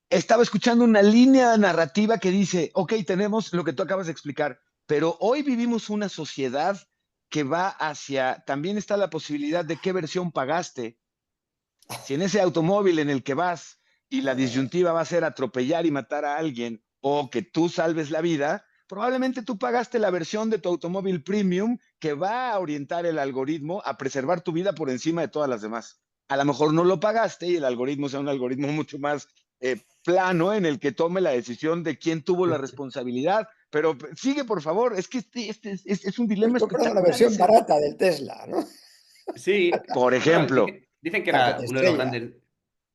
Estaba escuchando una línea narrativa que dice, ok, tenemos lo que tú acabas de explicar, pero hoy vivimos una sociedad que va hacia, también está la posibilidad de qué versión pagaste. Si en ese automóvil en el que vas y la disyuntiva va a ser atropellar y matar a alguien o que tú salves la vida, probablemente tú pagaste la versión de tu automóvil premium que va a orientar el algoritmo a preservar tu vida por encima de todas las demás. A lo mejor no lo pagaste y el algoritmo sea un algoritmo mucho más plano en el que tome la decisión de quién tuvo la responsabilidad. Pero sigue, por favor, es que es un He dilema comprado la espectacular versión ese. barata del Tesla, ¿no? Sí, Por claro, ejemplo, dicen que La que era te estrella.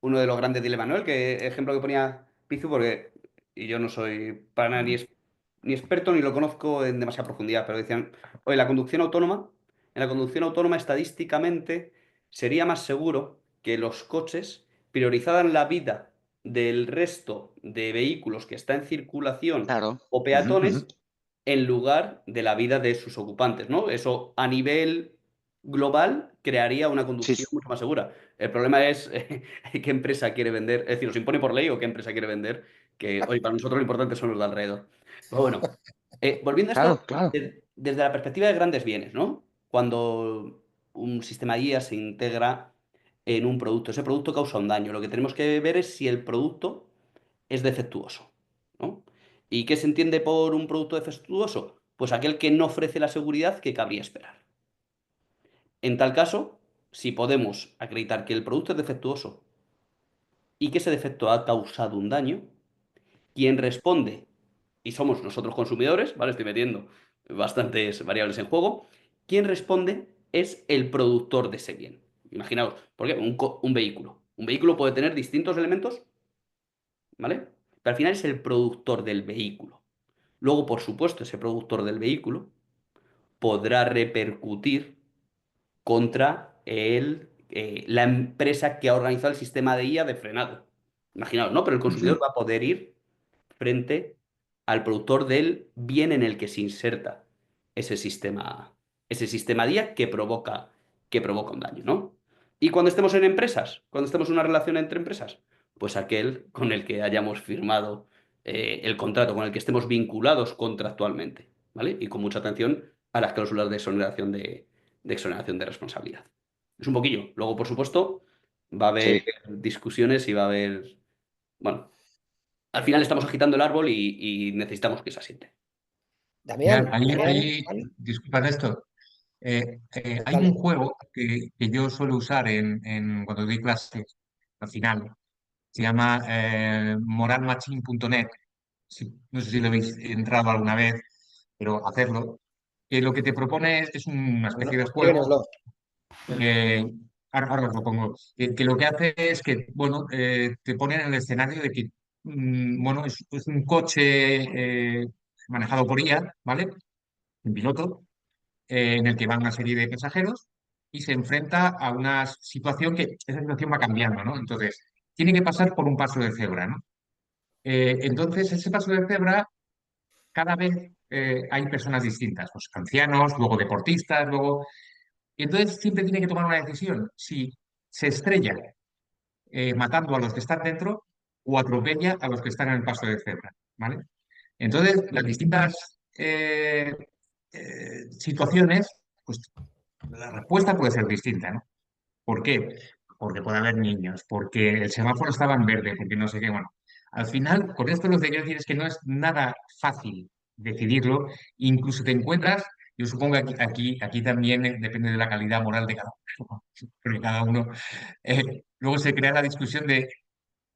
uno de los grandes dilemas, ¿no? Ejemplo que ponía Pizu, porque y yo no soy para nada ni experto ni lo conozco en demasiada profundidad, pero decían, oye, en la conducción autónoma estadísticamente sería más seguro que los coches priorizaran la vida del resto de vehículos que está en circulación claro. o Uh -huh, uh -huh. peatones en lugar de la vida de sus ocupantes, ¿no? Eso a nivel global crearía una Sí, conducción mucho más segura. El problema es qué empresa quiere vender, es decir, nos impone por ley o qué empresa quiere vender, que hoy para nosotros lo importante son los de alrededor. Pero bueno, volviendo a claro, esto, claro. desde la perspectiva de grandes bienes, ¿no? Cuando un sistema guía se integra en un producto, ese producto causa un daño. Lo que tenemos que ver es si el producto es defectuoso, ¿no? ¿Y qué se entiende por un producto defectuoso? Pues aquel que no ofrece la seguridad que cabría esperar. En tal caso, si podemos acreditar que el producto es defectuoso y que ese defecto ha causado un daño, quien responde, y somos nosotros consumidores, ¿vale? Estoy metiendo bastantes variables en juego, quien responde es el productor de ese bien. Imaginaos, porque un vehículo. Un vehículo puede tener distintos elementos, ¿vale? Pero al final es el productor del vehículo. Luego, por supuesto, ese productor del vehículo podrá repercutir contra la empresa que ha organizado el sistema de IA de frenado. Imaginaos, ¿no? Pero el Uh consumidor -huh. va a poder ir frente al productor del bien en el que se inserta ese sistema de IA que provoca un daño, ¿no? Y cuando estemos en empresas, cuando estemos en una relación entre empresas, pues aquel con el que hayamos firmado el contrato, con el que estemos vinculados contractualmente, ¿vale? Y con mucha atención a las cláusulas de exoneración de responsabilidad. Es un poquillo. Luego, por supuesto, va a haber Sí. discusiones y va a haber, bueno, al final estamos agitando el árbol y necesitamos que se asiente. Damián, Damián, Disculpa esto. Hay dale. un juego que yo suelo usar cuando doy clases al final, se llama moralmachine.net. No sé si lo habéis entrado alguna vez, pero hacerlo. Que lo que te propone es una especie de juego. Escríbenoslo. Ahora os lo pongo. Que lo que hace es que, bueno, te pone en el escenario de que, bueno, es un coche manejado por IA, ¿vale? Un piloto, en el que van una serie de pasajeros y se enfrenta a una situación que esa situación va cambiando, ¿no? Entonces, tiene que pasar por un paso de cebra, ¿no? Entonces, ese paso de cebra, cada vez hay personas distintas, pues ancianos, luego deportistas, luego... Y entonces siempre tiene que tomar una decisión. Si se estrella matando a los que están dentro o atropella a los que están en el paso de cebra, ¿vale? Entonces, las distintas situaciones, pues la respuesta puede ser distinta, ¿no? ¿Por qué? Porque puede haber niños, porque el semáforo estaba en verde, porque no sé qué, bueno. Al final, con esto lo que quiero decir es que no es nada fácil decidirlo, incluso te encuentras, yo supongo que aquí también depende de la calidad moral de cada uno, porque cada uno, luego se crea la discusión de,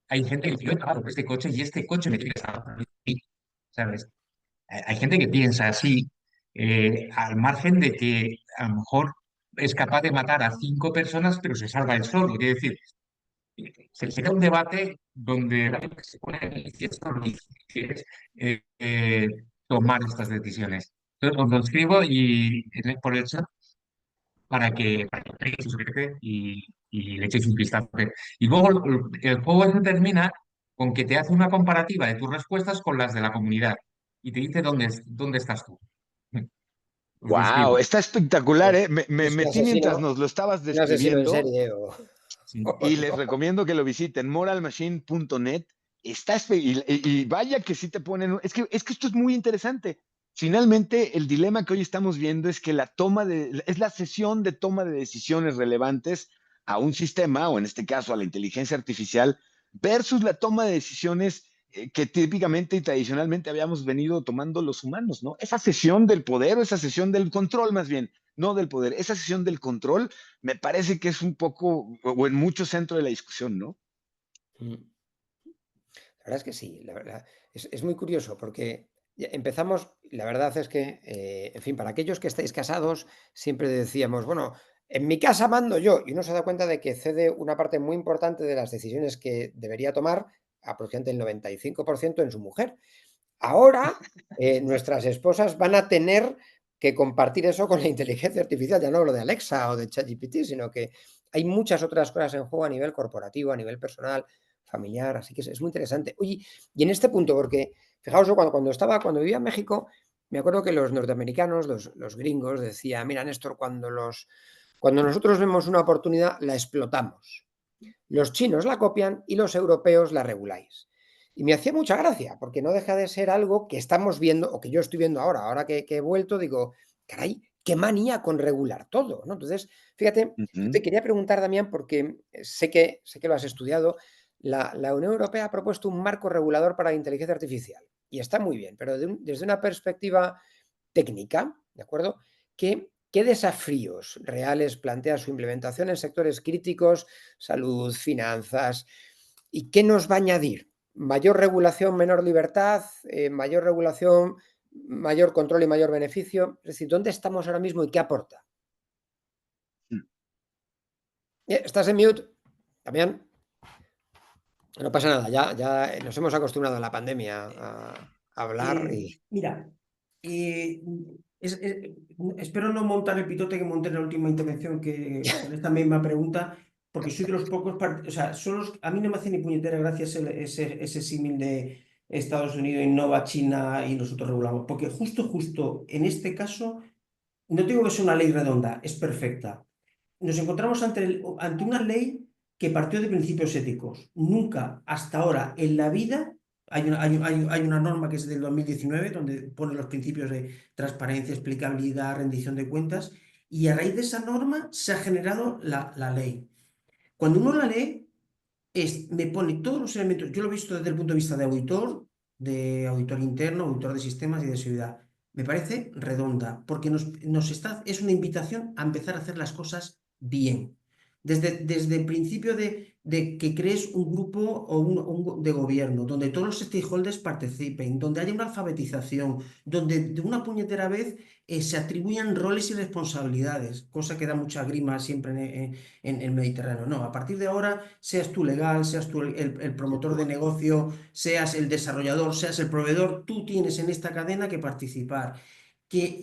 hay gente que dice, "Yo claro, este coche y este coche me tiene que salvar a mí", ¿sabes? Hay gente que piensa así, al margen de que a lo mejor es capaz de matar a 5 personas, pero se salva él solo. Quiere decir, se crea un debate donde la gente se pone en manifiesto lo difícil es tomar estas decisiones. Entonces, os lo escribo por el chat para que lo veáis, y le echéis un vistazo. Y luego el juego se termina con que te hace una comparativa de tus respuestas con las de la comunidad y te dice dónde estás tú. Os lo Wow, escribo. está espectacular, ¿eh? Me Es metí mientras nos lo estabas un asesino en describiendo serie o, Sí. o y les no. recomiendo que lo visiten, moralmachine.net. Y vaya que sí te ponen. Es que esto es muy interesante. Finalmente, el dilema que hoy estamos viendo es que es la sesión de toma de decisiones relevantes a un sistema, o en este caso a la inteligencia artificial, versus la toma de decisiones que típicamente y tradicionalmente habíamos venido tomando los humanos, ¿no? Esa sesión del poder o esa sesión del control, más bien, no del poder, esa sesión del control me parece que es un poco, o en mucho centro de la discusión, ¿no? La verdad es que sí, la verdad. Es muy curioso porque empezamos, la verdad es que, en fin, para aquellos que estáis casados, siempre decíamos, bueno, en mi casa mando yo, y uno se da cuenta de que cede una parte muy importante de las decisiones que debería tomar, aproximadamente el 95% en su mujer. Ahora, nuestras esposas van a tener que compartir eso con la inteligencia artificial. Ya no hablo de Alexa o de ChatGPT, sino que hay muchas otras cosas en juego a nivel corporativo, a nivel personal, familiar, así que es muy interesante. Oye, y en este punto, porque fijaos, yo cuando vivía en México, me acuerdo que los norteamericanos, los gringos, decían, mira, Néstor, cuando nosotros vemos una oportunidad, la explotamos. Los chinos la copian y los europeos la reguláis. Y me hacía mucha gracia, porque no deja de ser algo que estamos viendo, o que yo estoy viendo ahora que he vuelto, digo, caray, qué manía con regular todo, ¿no? Entonces, fíjate, yo Ujú. te quería preguntar, Damián, porque sé que lo has estudiado, la Unión Europea ha propuesto un marco regulador para la inteligencia artificial, y está muy bien, pero desde una perspectiva técnica, ¿de acuerdo? ¿Qué desafíos reales plantea su implementación en sectores críticos, salud, finanzas? ¿Y qué nos va a añadir? ¿Mayor regulación, menor libertad? ¿Mayor regulación, mayor control y mayor beneficio? Es decir, ¿dónde estamos ahora mismo y qué aporta? ¿Estás en mute, Damián? No pasa nada, ya nos hemos acostumbrado a la pandemia a hablar y... Mira, espero no montar el pitote que monté en la última intervención con esta misma pregunta, porque soy de los pocos, o sea, a mí no me hace ni puñetera gracia ese símil de Estados Unidos innova, China y nosotros regulamos, porque justo en este caso, no digo que sea una ley redonda, es perfecta. Nos encontramos ante una ley que partió de principios éticos. Nunca hasta ahora en la vida hay una norma que es del 2019 donde pone los principios de transparencia, explicabilidad, rendición de cuentas, y a raíz de esa norma se ha generado la ley. Cuando uno la lee, me pone todos los elementos, yo lo he visto desde el punto de vista de auditor interno, auditor de sistemas y de seguridad. Me parece redonda, porque es una invitación a empezar a hacer las cosas bien. desde el principio de que crees un grupo o de gobierno, donde todos los stakeholders participen, donde haya una alfabetización, donde de una puñetera vez se atribuyan roles y responsabilidades, cosa que da mucha grima siempre en el Mediterráneo. No, a partir de ahora, seas tú legal, seas tú el promotor de negocio, seas el desarrollador, seas el proveedor, tú tienes en esta cadena que participar. Que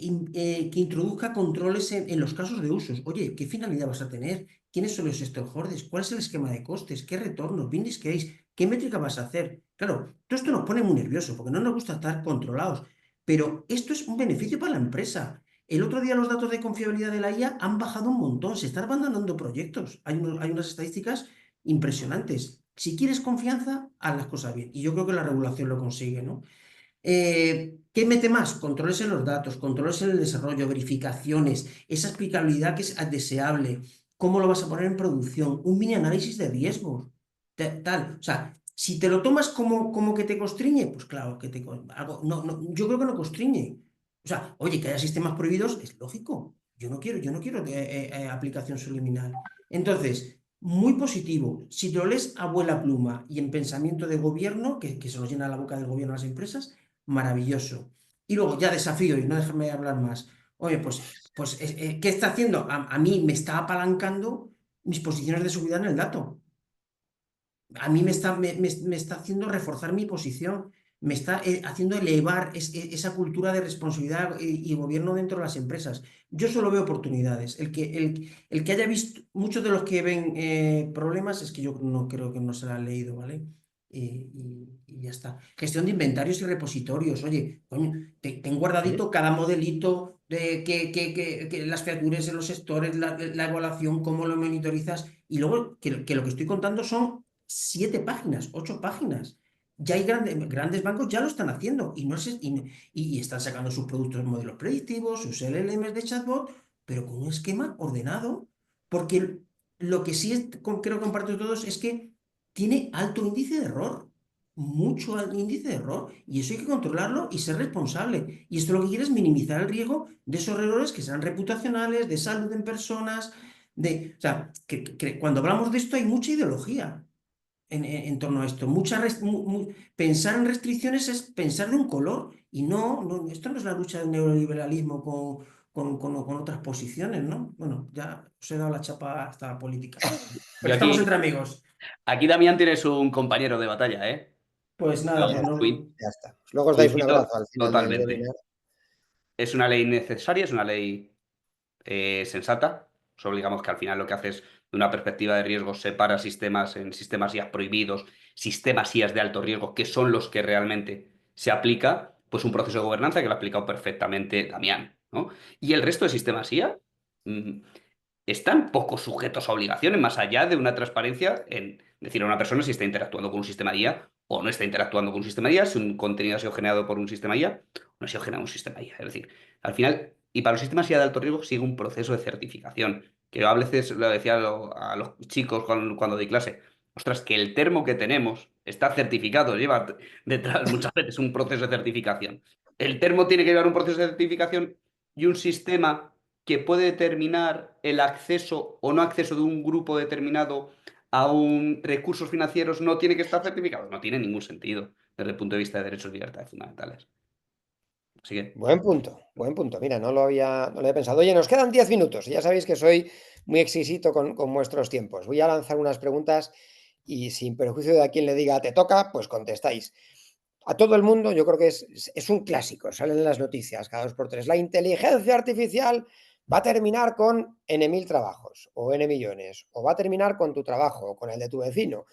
introduzca controles en los casos de usos. Oye, ¿qué finalidad vas a tener? ¿Quiénes son los stakeholders? ¿Cuál es el esquema de costes? ¿Qué retornos? ¿Business case? ¿Qué métrica vas a hacer? Claro, todo esto nos pone muy nerviosos porque no nos gusta estar controlados, pero esto es un beneficio para la empresa. El otro día los datos de confiabilidad de la IA han bajado un montón, se están abandonando proyectos. Hay unas estadísticas impresionantes. Si quieres confianza, haz las cosas bien. Y yo creo que la regulación lo consigue, ¿no? ¿Qué mete más? Controles en los datos, controles en el desarrollo, verificaciones, esa explicabilidad que es deseable, cómo lo vas a poner en producción, un mini análisis de riesgos, tal. O sea, si te lo tomas como que te constriñe, pues claro, que yo creo que no constriñe. O sea, oye, que haya sistemas prohibidos es lógico. Yo no quiero aplicación subliminal. Entonces, muy positivo. Si lo lees a vuela pluma y en pensamiento de gobierno, que se nos llena la boca del gobierno a las empresas, maravilloso. Y luego ya desafío, y no déjame hablar más. Oye, ¿qué está haciendo? A mí me está apalancando mis posiciones de seguridad en el dato. A mí me está haciendo reforzar mi posición, me está haciendo elevar esa cultura de responsabilidad y gobierno dentro de las empresas. Yo solo veo oportunidades. El que haya visto, muchos de los que ven problemas, es que yo no creo que no se la han leído, ¿vale? Y ya está. Gestión de inventarios y repositorios. Oye, coño, ten guardadito cada modelito, de que las features en los sectores, la evaluación, cómo lo monitorizas. Y luego que lo que estoy contando son 7 páginas, 8 páginas. Ya hay grandes bancos, ya lo están haciendo y están sacando sus productos, modelos predictivos, sus LLMs de chatbot, pero con un esquema ordenado. Porque lo que sí creo que comparto todos es que tiene alto índice de error, mucho índice de error, y eso hay que controlarlo y ser responsable. Y esto lo que quiere es minimizar el riesgo de esos errores que sean reputacionales, de salud en personas, o sea, que cuando hablamos de esto hay mucha ideología en torno a esto. Pensar en restricciones es pensar de un color y esto no es la lucha del neoliberalismo con otras posiciones, ¿no? Bueno, ya os he dado la chapa hasta la política. Yo Pero estamos entre amigos. aquí, Damián, tienes un compañero de batalla, ¿eh? Pues nada, Ya pues está, Twin. ya está. Luego os dais un Coincido abrazo al final del totalmente. webinar. Es una ley necesaria, es una ley sensata. Solo digamos que al final lo que hace es, de una perspectiva de riesgo, separa sistemas en sistemas IAS prohibidos, sistemas IAS de alto riesgo, que son los que realmente se aplica, pues un proceso de gobernanza que lo ha aplicado perfectamente Damián, ¿no? Y el resto de sistemas IA mm, están poco sujetos a obligaciones, más allá de una transparencia en decir a una persona si está interactuando con un sistema de IA o no está interactuando con un sistema de IA, si un contenido ha sido generado por un sistema de IA o no ha sido generado un sistema de IA. Es decir, al final, y para los sistemas IA de alto riesgo sigue un proceso de certificación, que yo a veces lo decía a los chicos cuando doy clase, ostras, que el termo que tenemos está certificado, lleva detrás muchas veces un proceso de certificación. El termo tiene que llevar un proceso de certificación y un sistema que puede determinar el acceso o no acceso de un grupo determinado a un recursos financieros no tiene que estar certificado. No tiene ningún sentido desde el punto de vista de derechos y libertades fundamentales. Así que, Buen punto, buen punto. Mira, no lo había pensado. Oye, nos quedan 10 minutos. Ya sabéis que soy muy exquisito con vuestros tiempos. Voy a lanzar unas preguntas y sin perjuicio de a quien le diga te toca, pues contestáis. A todo el mundo, yo creo que es un clásico, salen en las noticias cada 2 por 3. La inteligencia artificial va a terminar con N.000 trabajos o N millones, o va a terminar con tu trabajo, o con el de tu vecino,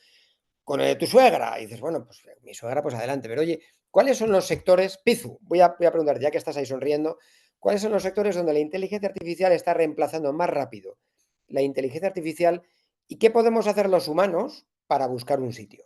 con el de tu suegra. Y dices, bueno, pues mi suegra, pues adelante. Pero oye, ¿cuáles son los sectores? Pizu, voy a preguntar, ya que estás ahí sonriendo, ¿cuáles son los sectores donde la inteligencia artificial está reemplazando más rápido la inteligencia artificial y qué podemos hacer los humanos para buscar un sitio?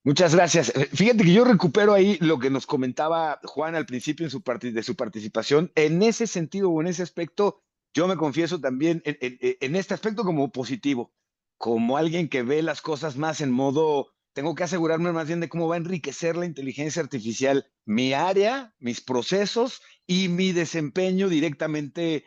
Muchas gracias. Fíjate que yo recupero ahí lo que nos comentaba Juan al principio de su participación. En ese sentido o en ese aspecto, yo me confieso también en este aspecto como positivo, como alguien que ve las cosas más en modo tengo que asegurarme más bien de cómo va a enriquecer la inteligencia artificial mi área, mis procesos y mi desempeño directamente.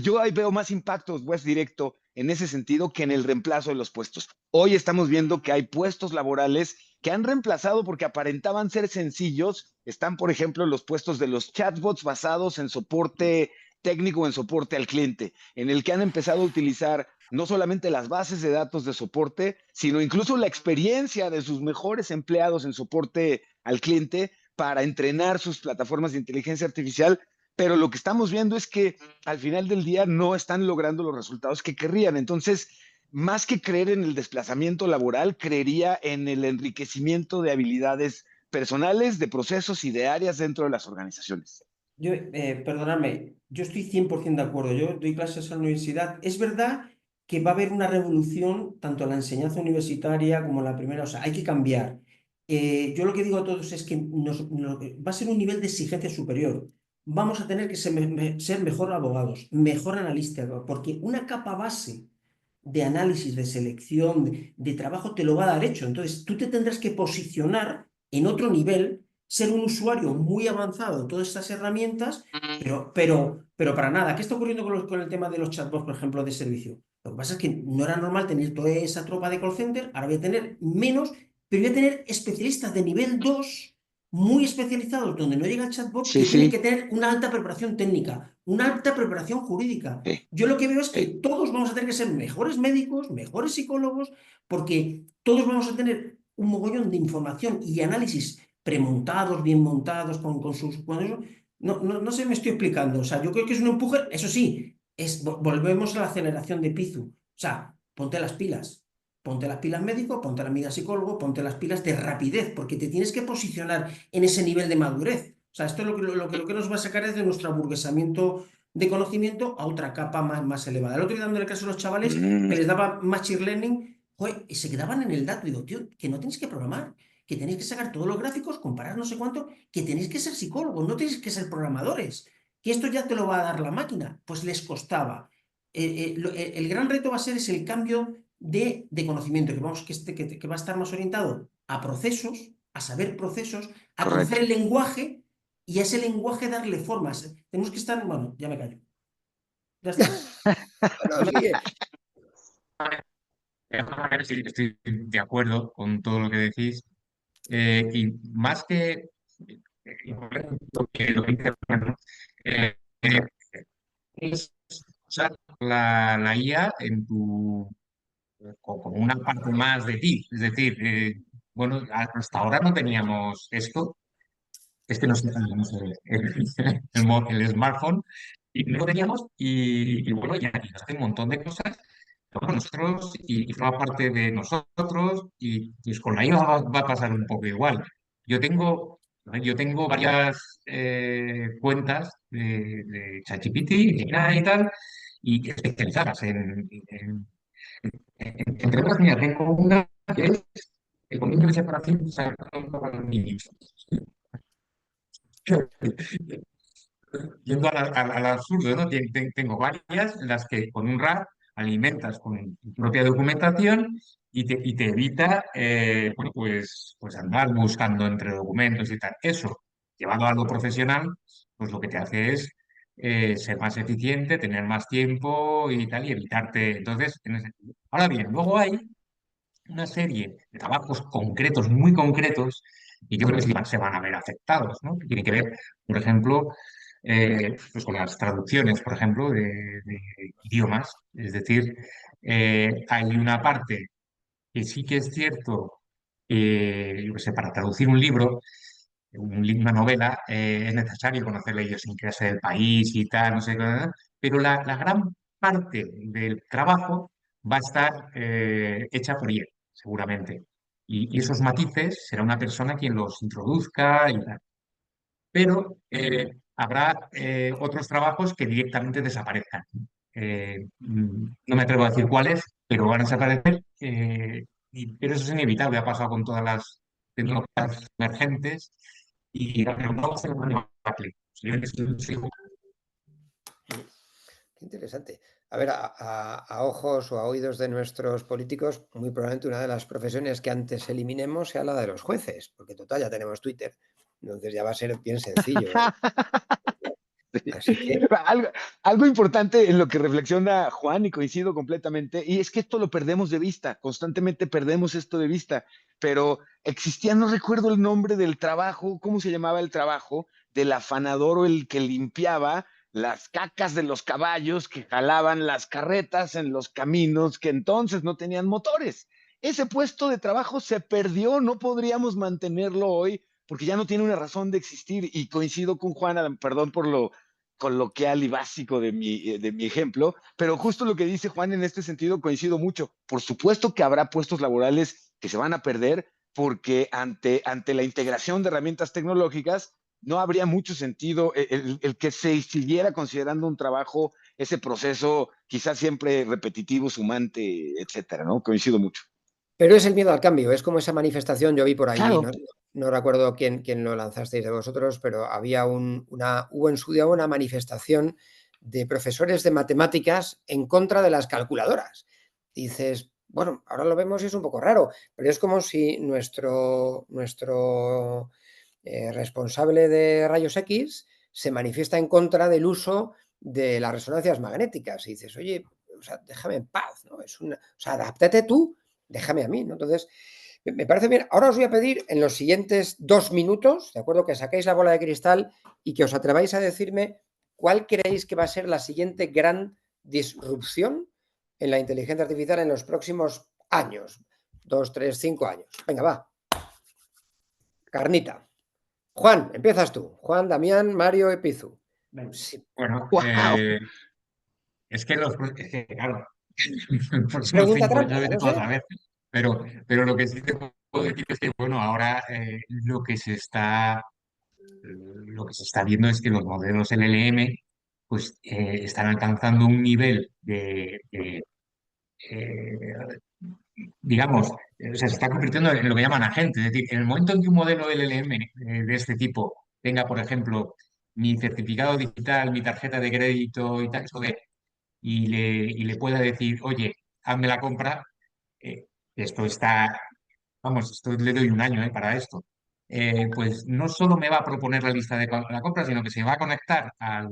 Yo ahí veo más impactos, Wes, directo en ese sentido que en el reemplazo de los puestos. Hoy estamos viendo que hay puestos laborales que han reemplazado porque aparentaban ser sencillos. Están, por ejemplo, los puestos de los chatbots basados en soporte técnico, en soporte al cliente, en el que han empezado a utilizar no solamente las bases de datos de soporte, sino incluso la experiencia de sus mejores empleados en soporte al cliente para entrenar sus plataformas de inteligencia artificial. Pero lo que estamos viendo es que al final del día no están logrando los resultados que querrían. Entonces, más que creer en el desplazamiento laboral, creería en el enriquecimiento de habilidades personales, de procesos y de áreas dentro de las organizaciones. Perdonadme, yo estoy 100% de acuerdo. Yo doy clases en la universidad. Es verdad que va a haber una revolución tanto en la enseñanza universitaria como en la primera. O sea, hay que cambiar. Yo lo que digo a todos es que va a ser un nivel de exigencia superior. Vamos a tener que ser mejor abogados, mejor analistas, porque una capa base de análisis, de selección, de trabajo te lo va a dar hecho. Entonces, tú te tendrás que posicionar en otro nivel, ser un usuario muy avanzado en todas estas herramientas, pero para nada. ¿Qué está ocurriendo con el tema de los chatbots, por ejemplo, de servicio? Lo que pasa es que no era normal tener toda esa tropa de call center, ahora voy a tener menos, pero voy a tener especialistas de nivel 2 muy especializados, donde no llega el chatbot, Sí, que tienen sí, que tener una alta preparación técnica, una alta preparación jurídica. sí, Yo lo que veo es que sí. todos vamos a tener que ser mejores médicos, mejores psicólogos, porque todos vamos a tener un mogollón de información y análisis premontados, bien montados, con sus... no sé, me estoy explicando. O sea, yo creo que es un empuje, eso sí, volvemos a la aceleración de Pizu. O sea, ponte las pilas. Ponte las pilas médico, ponte las pilas psicólogo, ponte las pilas de rapidez, porque te tienes que posicionar en ese nivel de madurez. O sea, esto es lo que nos va a sacar es de nuestro aburguesamiento de conocimiento a otra capa más elevada. El otro día dándole caso a los chavales que Mm, les daba machine learning, joder, y se quedaban en el dato. Digo, tío, que no tenéis que programar, que tenéis que sacar todos los gráficos, comparar no sé cuánto, que tenéis que ser psicólogos, no tenéis que ser programadores, que esto ya te lo va a dar la máquina. Pues les costaba. El gran reto va a ser es el cambio de conocimiento, que va a estar más orientado a procesos, a saber procesos, a conocer correcto. el lenguaje y a ese lenguaje darle formas. Tenemos que estar, bueno, ya me callo. Ya está. No, sigue. Sí, estoy de acuerdo con todo lo que decís. Y más que lo que dice Fernando, eh, eh, es usar la IA en como una parte más de ti. Es decir, bueno, hasta ahora no teníamos esto, este no sé, el smartphone, y no lo teníamos, y bueno, ya hace un montón de cosas con nosotros y forma parte de nosotros, y pues con la IA va a pasar un poco igual. Yo tengo varias cuentas de ChatGPT y tal, y especializadas entre otras, mira, tengo una que es el convenio de separación de niños. Yendo al absurdo, ¿no? Tengo varias en las que con un RAR alimentas con tu propia documentación y te evita bueno, pues andar buscando entre documentos y tal. Eso, llevado a algo profesional, pues lo que te hace es ser más eficiente, tener más tiempo y tal, y evitarte. Entonces, ahora bien, luego hay una serie de trabajos concretos, muy concretos, y yo creo que sí se van a ver afectados, ¿no? Que tiene que ver, por ejemplo, pues con las traducciones, por ejemplo, de idiomas. Es decir, hay una parte que sí que es cierto, yo qué sé, para traducir un libro, una novela, es necesario conocer la idiosincrasia del país y tal, no sé qué, pero la gran parte del trabajo va a estar hecha por IA, seguramente. Y esos matices será una persona quien los introduzca y tal. Pero habrá otros trabajos que directamente desaparezcan. No me atrevo a decir cuáles, pero van a desaparecer. Pero eso es inevitable, ha pasado con todas las tecnologías emergentes y la pregunta va a ser muy debate. Sí, Qué interesante. A ver, a ojos o a oídos de nuestros políticos, muy probablemente una de las profesiones que antes eliminemos sea la de los jueces, porque total, ya tenemos Twitter. Entonces ya va a ser bien sencillo. Así que, Algo, algo importante en lo que reflexiona Juan, y coincido completamente, y es que esto lo perdemos de vista, constantemente perdemos esto de vista, pero existía, no recuerdo el nombre del trabajo, ¿cómo se llamaba el trabajo? Del afanador o el que limpiaba las cacas de los caballos que jalaban las carretas en los caminos que entonces no tenían motores. Ese puesto de trabajo se perdió, no podríamos mantenerlo hoy porque ya no tiene una razón de existir, y coincido con Juan, perdón por lo coloquial y básico de mi ejemplo, pero justo lo que dice Juan en este sentido coincido mucho. Por supuesto que habrá puestos laborales que se van a perder porque ante la integración de herramientas tecnológicas no habría mucho sentido el que se siguiera considerando un trabajo ese proceso quizás siempre repetitivo, sumante, etcétera, ¿no? Coincido mucho. pero es el miedo al cambio, es como esa manifestación, yo vi por allí, Claro. no recuerdo quién lo lanzasteis de vosotros, pero hubo en su día una manifestación de profesores de matemáticas en contra de las calculadoras. Dices, bueno, ahora lo vemos y es un poco raro, pero es como si nuestro responsable de rayos X se manifiesta en contra del uso de las resonancias magnéticas. Y dices, oye, o sea, déjame en paz, ¿no? O sea, adáptate tú, déjame a mí, ¿no? Entonces, me parece bien. Ahora os voy a pedir en los siguientes 2 minutos, ¿de acuerdo? Que saquéis la bola de cristal y que os atreváis a decirme cuál creéis que va a ser la siguiente gran disrupción en la inteligencia artificial en los próximos años. 2, 3, 5 años. Venga, va. Carnita. Juan, empiezas tú. Juan, Damián, Mario, Epizu. Sí. Bueno, ¡Wow! es que claro, los próximos Pregunta 5 trampa, años ya vete lo tú a sé. saber. Pero lo que sí te puedo decir es que, bueno, ahora lo que se está viendo es que los modelos LLM pues están alcanzando un nivel eh, digamos, se está convirtiendo en lo que llaman agente. Es decir, en el momento en que un modelo LLM de este tipo tenga, por ejemplo, mi certificado digital, mi tarjeta de crédito y tal, y le pueda decir, oye, hazme la compra, eh, esto está, vamos, esto le doy un año para esto. Pues no solo me va a proponer la lista de la compra, sino que se va a conectar al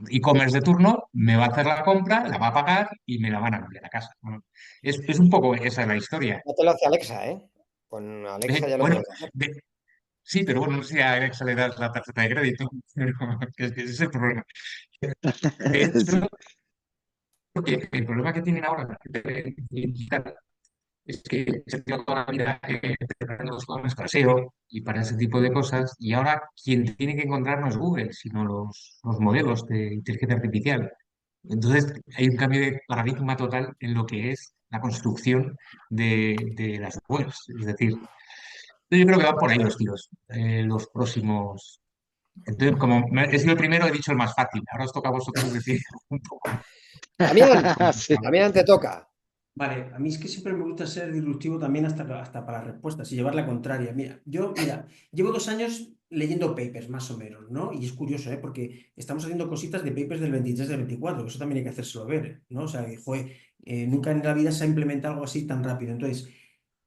e-commerce de turno, me va a hacer la compra, la va a pagar y me la van a enviar a casa. Bueno, es un poco esa la historia. Ya te lo hace Alexa, ¿eh? Con Alexa ya lo Bueno, puedes hacer. sí, pero bueno, no sé si a Alexa le das la tarjeta de crédito, pero que ese es el problema. De hecho, porque el problema que tienen ahora la gente digital es que se lleva toda la vida preparando los planes para SEO y para ese tipo de cosas, y ahora quien tiene que encontrar no es Google, sino los modelos de inteligencia artificial. Entonces, hay un cambio de paradigma total en lo que es la construcción de las webs. Es decir, yo creo que van por ahí los tiros, los próximos. Entonces, como he sido el primero, he dicho el más fácil. Ahora os toca a vosotros decir un poco. Damián, Sí. Damián, te toca. Vale, a mí es que siempre me gusta ser disruptivo también hasta para respuestas y llevar la contraria. Mira, llevo 2 años leyendo papers, más o menos, ¿no? Y es curioso, ¿eh? Porque estamos haciendo cositas de papers del 23 del 24, que eso también hay que hacérselo ver, ¿no? O sea, que, joder, nunca en la vida se ha implementado algo así tan rápido. Entonces,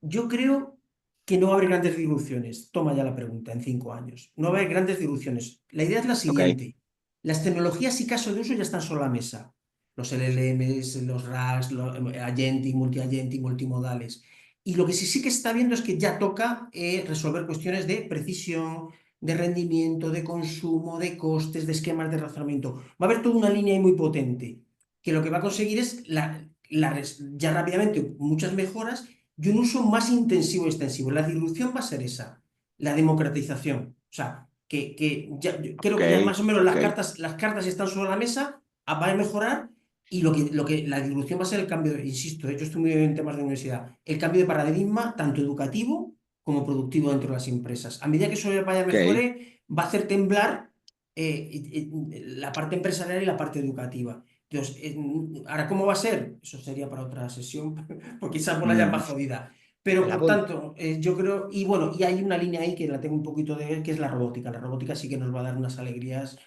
yo creo que no va a haber grandes disrupciones. Toma ya la pregunta, en 5 años. No va a haber grandes disrupciones. La idea es la Ok. siguiente. Las tecnologías y casos de uso ya están sobre la mesa. Los LLMs, los RAGs, los agentic, multi-agentic, multimodales. Y lo que sí que está viendo es que ya toca resolver cuestiones de precisión, de rendimiento, de consumo, de costes, de esquemas de razonamiento. Va a haber toda una línea ahí muy potente, que lo que va a conseguir es ya rápidamente muchas mejoras y un uso más intensivo y extensivo. La disrupción va a ser esa, la democratización. O sea, que yo creo Ok, que ya más o menos ok. las cartas están sobre la mesa, va a mejorar y la disrupción va a ser el cambio, insisto, yo estoy muy bien en temas de universidad, el cambio de paradigma tanto educativo como productivo dentro de las empresas. A medida que eso vaya Ok. mejore, va a hacer temblar la parte empresarial y la parte educativa. Entonces, ahora, ¿cómo va a ser? Eso sería para otra sesión, porque esa bola ya va jodida. Pero, Me la por apunto. tanto, yo creo, y bueno, y hay una línea ahí que la tengo un poquito que es la robótica. La robótica sí que nos va a dar unas alegrías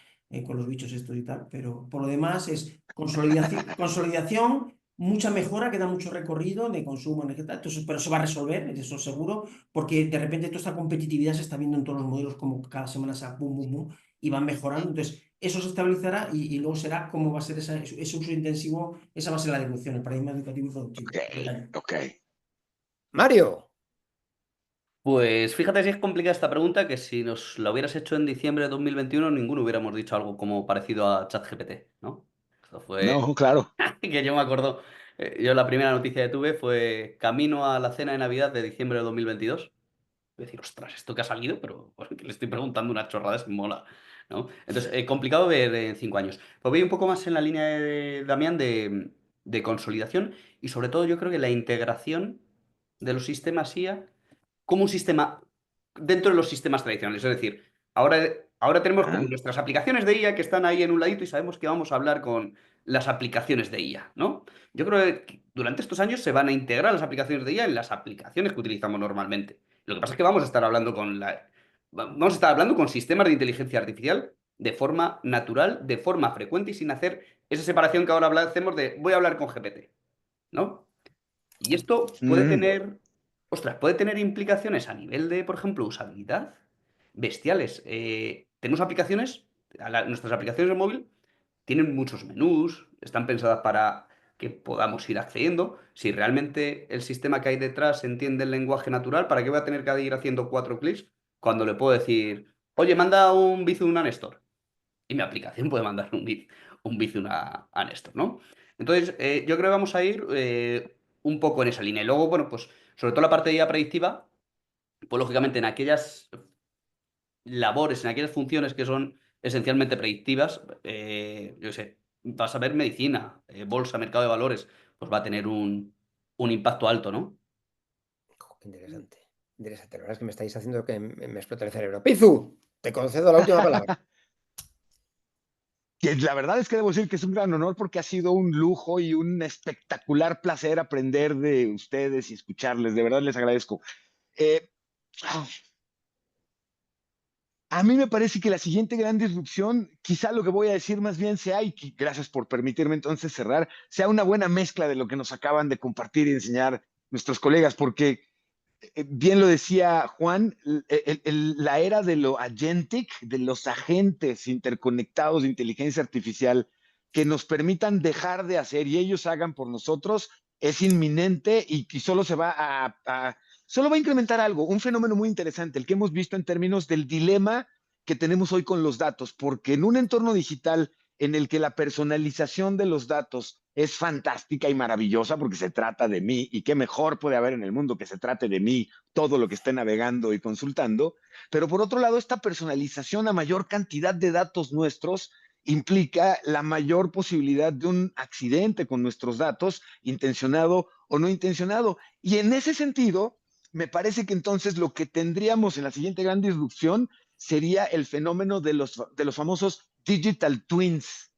con los bichos estos y tal, pero por lo demás es consolidación, mucha mejora, queda mucho recorrido de consumo, energético, entonces, pero se va a resolver, eso seguro, porque de repente toda esta competitividad se está viendo en todos los modelos, como cada semana se boom, boom, boom, y van mejorando, entonces eso se estabilizará y luego será cómo va a ser ese uso intensivo, esa va a ser la evolución, el paradigma educativo y productivo. Ok. Mario. Pues fíjate si es complicada esta pregunta, que si nos la hubieras hecho en diciembre de 2021, ninguno hubiéramos dicho algo como parecido a ChatGPT, ¿no? Esto fue No, claro. que yo me acuerdo, yo la primera noticia que tuve fue camino a la cena de Navidad de diciembre de 2022. Voy a decir, ostras, esto que ha salido, pero bueno, que le estoy preguntando una chorrada, es que mola, ¿no? Entonces, complicado ver en 5 años. Pues voy un poco más en la línea de Damián de consolidación y sobre todo yo creo que la integración de los sistemas IA como un sistema dentro de los sistemas tradicionales. Es decir, ahora tenemos como Ah, nuestras aplicaciones de IA que están ahí en un ladito y sabemos que vamos a hablar con las aplicaciones de IA, ¿no? Yo creo que durante estos años se van a integrar las aplicaciones de IA en las aplicaciones que utilizamos normalmente. Lo que pasa es que vamos a estar hablando con sistemas de inteligencia artificial de forma natural, de forma frecuente y sin hacer esa separación que ahora hacemos de voy a hablar con GPT, ¿no? Y esto puede mm, tener, ostras, puede tener implicaciones a nivel de, por ejemplo, usabilidad bestiales. Tenemos aplicaciones, nuestras aplicaciones de móvil tienen muchos menús, están pensadas para que podamos ir accediendo. Si realmente el sistema que hay detrás entiende el lenguaje natural, ¿para qué voy a tener que ir haciendo 4 clics cuando le puedo decir, oye, manda un Bizum a Néstor? Y mi aplicación puede mandar un Bizum a Néstor, ¿no? Entonces, yo creo que vamos a ir un poco en esa línea. Y luego, bueno, pues sobre todo la parte de IA predictiva, pues lógicamente en aquellas labores, en aquellas funciones que son esencialmente predictivas, yo qué sé, vas a ver medicina, bolsa, mercado de valores, pues va a tener un impacto alto, ¿no? Qué interesante. Interesante. La verdad es que me estáis haciendo que me explote el cerebro. Pizu, te concedo la última palabra. que la verdad es que debo decir que es un gran honor porque ha sido un lujo y un espectacular placer aprender de ustedes y escucharles. De verdad les agradezco. Eh, A mí me parece que la siguiente gran disrupción, quizá lo que voy a decir más bien sea, y gracias por permitirme entonces cerrar, sea una buena mezcla de lo que nos acaban de compartir y enseñar nuestros colegas, porque bien lo decía Juan, la era de lo agentic, de los agentes interconectados de inteligencia artificial que nos permitan dejar de hacer y ellos hagan por nosotros, es inminente y solo se va solo va a incrementar algo, un fenómeno muy interesante, el que hemos visto en términos del dilema que tenemos hoy con los datos, porque en un entorno digital en el que la personalización de los datos es fantástica y maravillosa porque se trata de mí y qué mejor puede haber en el mundo que se trate de mí todo lo que esté navegando y consultando, pero por otro lado esta personalización a mayor cantidad de datos nuestros implica la mayor posibilidad de un accidente con nuestros datos, intencionado o no intencionado. Y en ese sentido, me parece que entonces lo que tendríamos en la siguiente gran disrupción sería el fenómeno de los famosos digital twins,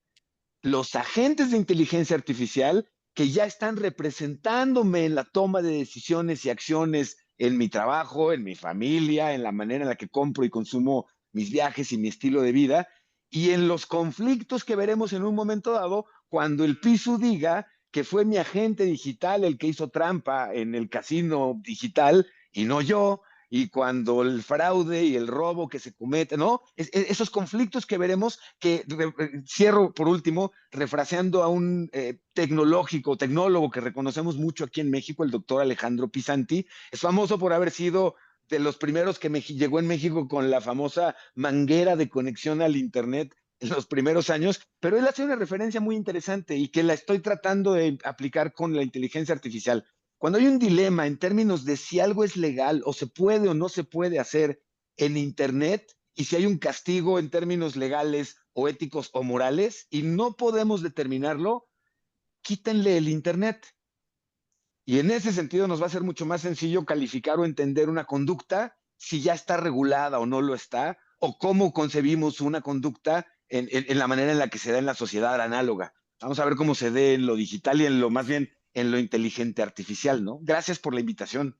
los agentes de inteligencia artificial que ya están representándome en la toma de decisiones y acciones en mi trabajo, en mi familia, en la manera en la que compro y consumo mis viajes y mi estilo de vida, y en los conflictos que veremos en un momento dado cuando el PISU diga que fue mi agente digital el que hizo trampa en el casino digital y no yo, y cuando el fraude y el robo que se comete, ¿no? Esos conflictos que veremos, que cierro por último, refraseando a un tecnólogo que reconocemos mucho aquí en México, el doctor Alejandro Pisanti, es famoso por haber sido de los primeros que llegó en México con la famosa manguera de conexión al Internet en los primeros años, pero él hace una referencia muy interesante y que la estoy tratando de aplicar con la inteligencia artificial. Cuando hay un dilema en términos de si algo es legal o se puede o no se puede hacer en Internet y si hay un castigo en términos legales o éticos o morales y no podemos determinarlo, quítenle el Internet. Y en ese sentido nos va a ser mucho más sencillo calificar o entender una conducta si ya está regulada o no lo está, o cómo concebimos una conducta en la manera en la que se da en la sociedad análoga. Vamos a ver cómo se dé en lo digital y en lo más bien en lo inteligente artificial, ¿no? Gracias por la invitación.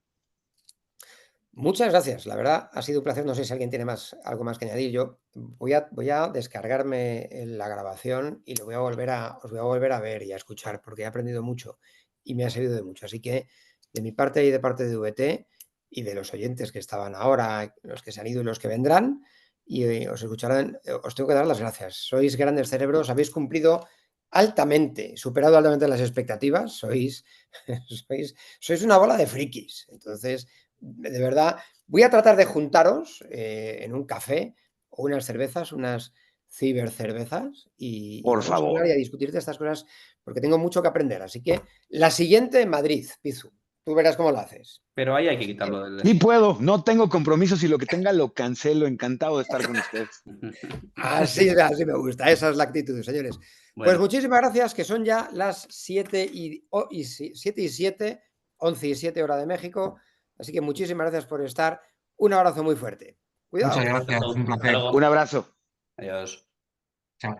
Muchas gracias, la verdad ha sido un placer. No sé si alguien tiene algo más que añadir. Yo voy a descargarme la grabación y os voy a volver a ver y a escuchar porque he aprendido mucho y me ha servido de mucho. Así que de mi parte y de parte de VT y de los oyentes que estaban ahora, los que se han ido y los que vendrán, y os escucharán, os tengo que dar las gracias. Sois grandes cerebros, habéis cumplido superado altamente las expectativas, sois una bola de frikis. Entonces, de verdad, voy a tratar de juntaros en un café o unas cervezas, unas cibercervezas, y Por vamos a hablar favor. y a discutir de estas cosas porque tengo mucho que aprender. Así que la siguiente en Madrid, Pizu. Tú verás cómo lo haces. Pero ahí hay que quitarlo del... Sí puedo, no tengo compromisos y lo que tenga lo cancelo. Encantado de estar con ustedes. Así me gusta, esa es la actitud, señores. Pues Bueno, muchísimas gracias, que son ya las 7:07, 11:07 hora de México. Así que muchísimas gracias por estar. Un abrazo muy fuerte. Muchas Cuidado. gracias, un hasta placer. luego. Un abrazo. Adiós. Chao.